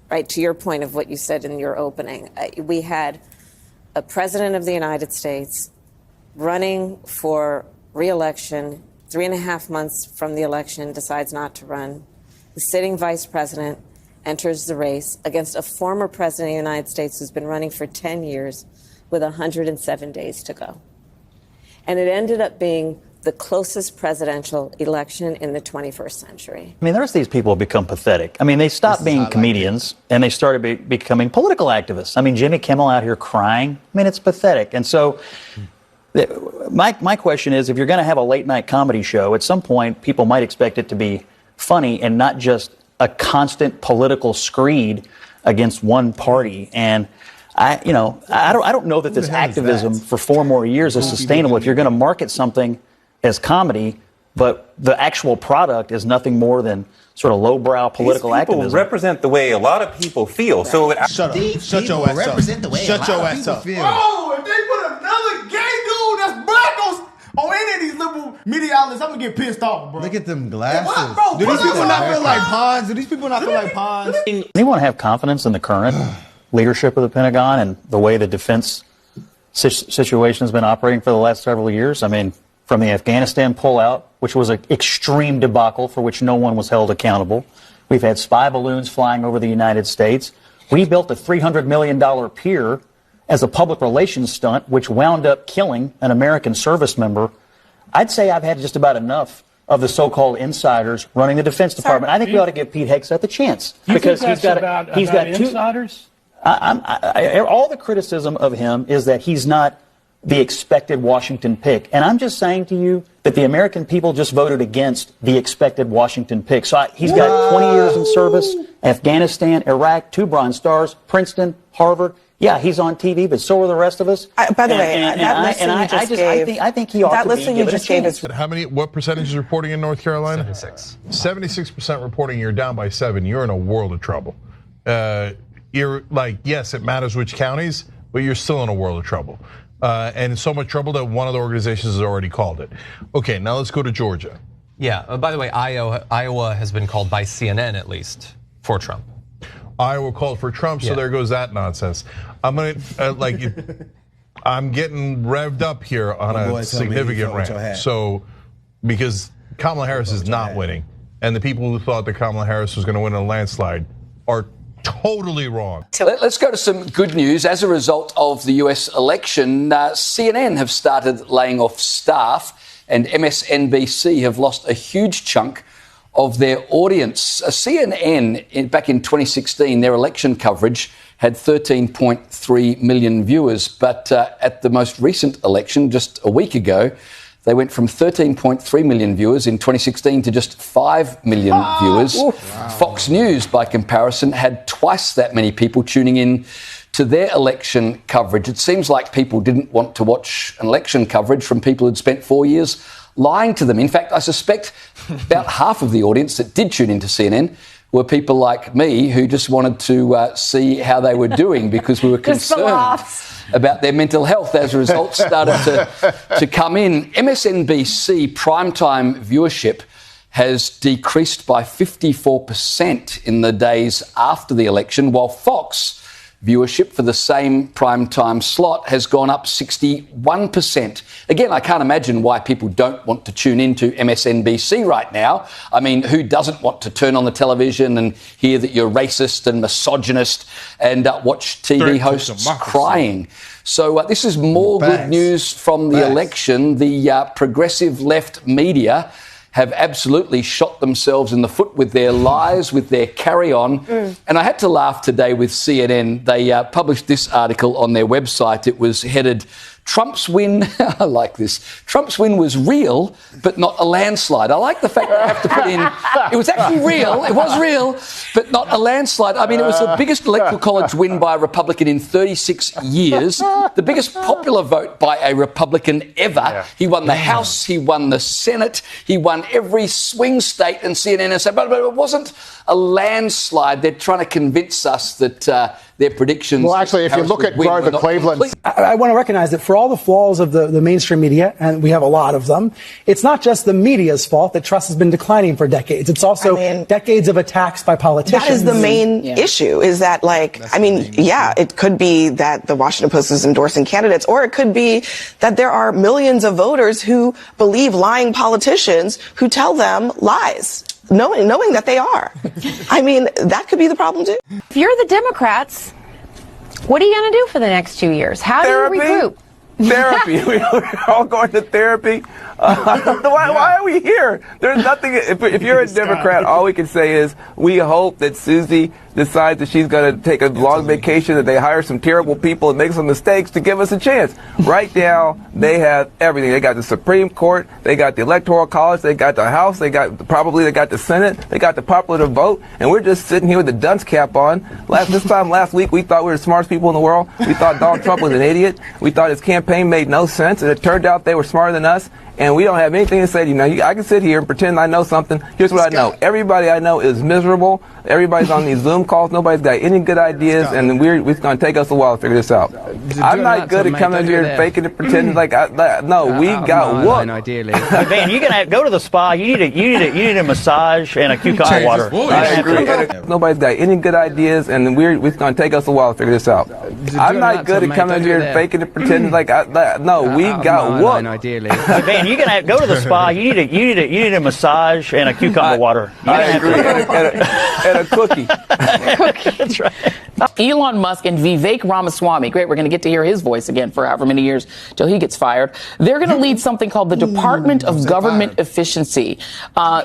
right? To your point of what you said in your opening. We had a president of the United States running for re-election, 3.5 months from the election, decides not to run. The sitting vice president enters the race against a former president of the United States who's been running for 10 years with 107 days to go. And it ended up being the closest presidential election in the 21st century. I mean, there's these people who become pathetic. I mean, they stopped being comedians and they started becoming political activists. I mean, Jimmy Kimmel out here crying. I mean, it's pathetic. And so my question is, if you're going to have a late night comedy show, at some point people might expect it to be funny and not just a constant political screed against one party. And I don't know that this activism for 4 more years is sustainable if you're going to market something as comedy, but the actual product is nothing more than sort of lowbrow political activism. Represent the way a lot of people feel. So shut your ass up. Represent the way shut your ass up. Oh, if they put another gay dude that's black on any of these liberal media outlets, I'm gonna get pissed off, bro. Look at them glasses. Hey, bro, do these people not feel like pawns? Do these people not feel like pawns? They want to have confidence in the current leadership of the Pentagon and the way the defense situation has been operating for the last several years. I mean, from the Afghanistan pullout, which was an extreme debacle for which no one was held accountable. We've had spy balloons flying over the United States. We built a $300 million pier as a public relations stunt, which wound up killing an American service member. I'd say I've had just about enough of the so-called insiders running the Defense Department. I think we ought to give Pete Hegseth the chance because he's got two insiders. All the criticism of him is that he's not the expected Washington pick. And I'm just saying to you that the American people just voted against the expected Washington pick. So he's got 20 years in service, Afghanistan, Iraq, 2 Bronze Stars, Princeton, Harvard. Yeah, he's on TV, but so are the rest of us. By the way, that list you just gave. I think he ought to be given a chance. What percentage is reporting in North Carolina? 76%. 76% reporting. You're down by 7. You're in a world of trouble. you're like, yes, it matters which counties, but you're still in a world of trouble. And so much trouble that one of the organizations has already called it. Okay, now let's go to Georgia. Yeah, by the way, Iowa has been called by CNN at least for Trump. Iowa called for Trump, so there goes that nonsense. I'm gonna I'm getting revved up here on a significant rant. So, because Kamala Harris is not winning, and the people who thought that Kamala Harris was going to win a landslide are totally wrong. Let's go to some good news. As a result of the US election, CNN have started laying off staff, and MSNBC have lost a huge chunk of their audience. CNN, back in 2016, their election coverage had 13.3 million viewers, but at the most recent election, just a week ago, they went from 13.3 million viewers in 2016 to just 5 million viewers. Wow. Fox News, by comparison, had twice that many people tuning in to their election coverage. It seems like people didn't want to watch an election coverage from people who'd spent 4 years lying to them. In fact, I suspect about half of the audience that did tune into CNN were people like me who just wanted to see how they were doing because we were concerned about their mental health as results started to come in. MSNBC primetime viewership has decreased by 54% in the days after the election, while Fox viewership for the same primetime slot has gone up 61%. Again, I can't imagine why people don't want to tune into MSNBC right now. I mean, who doesn't want to turn on the television and hear that you're racist and misogynist and watch TV hosts crying? So this is more good news from the election. The progressive left media have absolutely shot themselves in the foot with their lies, with their carry-on. And I had to laugh today with CNN. They published this article on their website. It was headed, Trump's win, I like this, Trump's win was real, but not a landslide. I like the fact that I have to put in, it was actually real, it was real, but not a landslide. I mean, it was the biggest electoral college win by a Republican in 36 years, the biggest popular vote by a Republican ever. Yeah. He won the House, he won the Senate, he won every swing state, and CNN said, but it wasn't a landslide. They're trying to convince us that their predictions... Well, actually, if you look at Grover Cleveland... I want to recognize that for all the flaws of the mainstream media, and we have a lot of them, it's not just the media's fault that trust has been declining for decades. It's also decades of attacks by politicians. That is the main issue, is that, it could be that the Washington Post is endorsing candidates, or it could be that there are millions of voters who believe lying politicians who tell them lies. Knowing that they are. I mean, that could be the problem, too. If you're the Democrats, what are you going to do for the next 2 years? How do you regroup? Therapy. We're all going to therapy. Why are we here? There's nothing. If you're a Democrat, all we can say is we hope that Susie decides that she's going to take a long vacation, that they hire some terrible people and make some mistakes to give us a chance. Right now, they have everything. They got the Supreme Court, they got the Electoral College, they got the House, they got the Senate, they got the popular vote, and we're just sitting here with the dunce cap on. Last week, we thought we were the smartest people in the world. We thought Donald Trump was an idiot. We thought his campaign made no sense, and it turned out they were smarter than us. And we don't have anything to say to you. I can sit here and pretend I know something. Here's what I know. Everybody I know is miserable. Everybody's on these Zoom calls. Nobody's got any good ideas. And it's going to take us a while to figure this out. I'm not good at coming here and faking and pretending we got whooped. Ideally. Van, you're going to go to the spa. You need a massage and a cucumber water. I agree. Nobody's got any good ideas. And it's going to take us a while to figure this out. I'm not good at coming here and faking and pretending we got whooped. Ideally. Van, you're going to go to the spa. You need a massage and a cucumber water. I agree. And a cookie. That's right. Elon Musk and Vivek Ramaswamy, great, we're going to get to hear his voice again for however many years till he gets fired. They're going to lead something called the Department of Government Efficiency.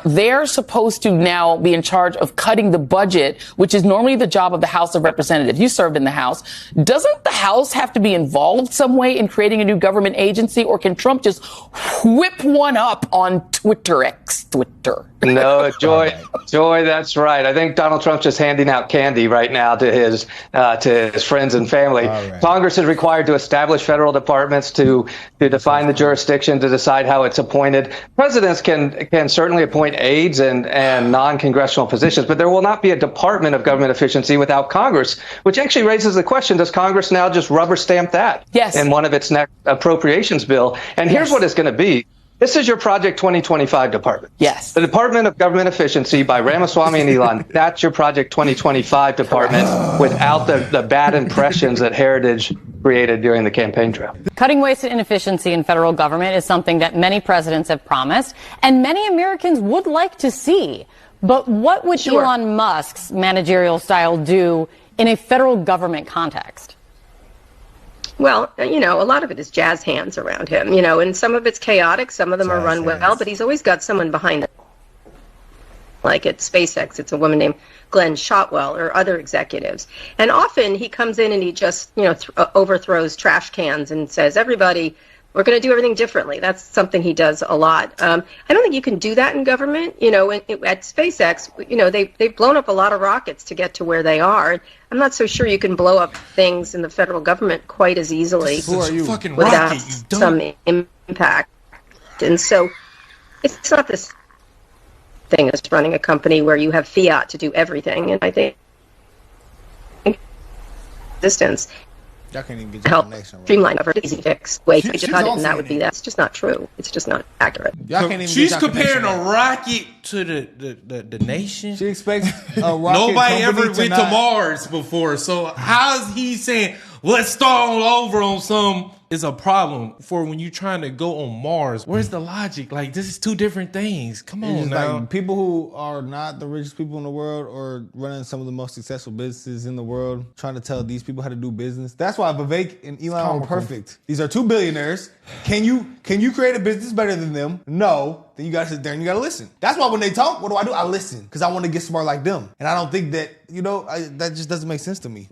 They're supposed to now be in charge of cutting the budget, which is normally the job of the House of Representatives. You served in the House. Doesn't the House have to be involved some way in creating a new government agency, or can Trump just whip one up on Twitter? No, Joy, that's right. I think Donald Trump's just handing out candy right now to his to his friends and family. Right. Congress is required to establish federal departments to define the jurisdiction, to decide how it's appointed. Presidents can certainly appoint aides and non-congressional positions, but there will not be a Department of Government Efficiency without Congress, which actually raises the question, does Congress now just rubber stamp that in one of its next appropriations bill? And here's what it's going to be. This is your Project 2025 department. Yes. The Department of Government Efficiency by Ramaswamy and Elon, that's your Project 2025 department without the bad impressions that Heritage created during the campaign trail. Cutting waste and inefficiency in federal government is something that many presidents have promised and many Americans would like to see. But what would Elon Musk's managerial style do in a federal government context? Well, you know, a lot of it is jazz hands around him, you know, and some of it's chaotic, some of them are run well, but he's always got someone behind it. Like at SpaceX, it's a woman named Glenn Shotwell or other executives. And often he comes in and he just, you know, overthrows trash cans and says, everybody, we're going to do everything differently. That's something he does a lot. I don't think you can do that in government. You know, at SpaceX, you know, they've blown up a lot of rockets to get to where they are. I'm not so sure you can blow up things in the federal government quite as easily without some impact. And so it's not this thing as running a company where you have fiat to do everything. And I think distance help streamline over easy fix way to cut it, and that would be that's just not true. It's just not accurate. She's comparing a rocket to the nation. She expects a rocket. Nobody ever went to not... Mars before, so how is he saying let's start all over on some? Is a problem for when you're trying to go on Mars. Where's the logic? Like, this is two different things. Come on now. Like, people who are not the richest people in the world or running some of the most successful businesses in the world, trying to tell these people how to do business. That's why Vivek and Elon are perfect. These are two billionaires. Can you create a business better than them? No. Then you gotta sit there and you gotta listen. That's why when they talk, what do? I listen because I want to get smart like them. And I don't think that, you know, that just doesn't make sense to me.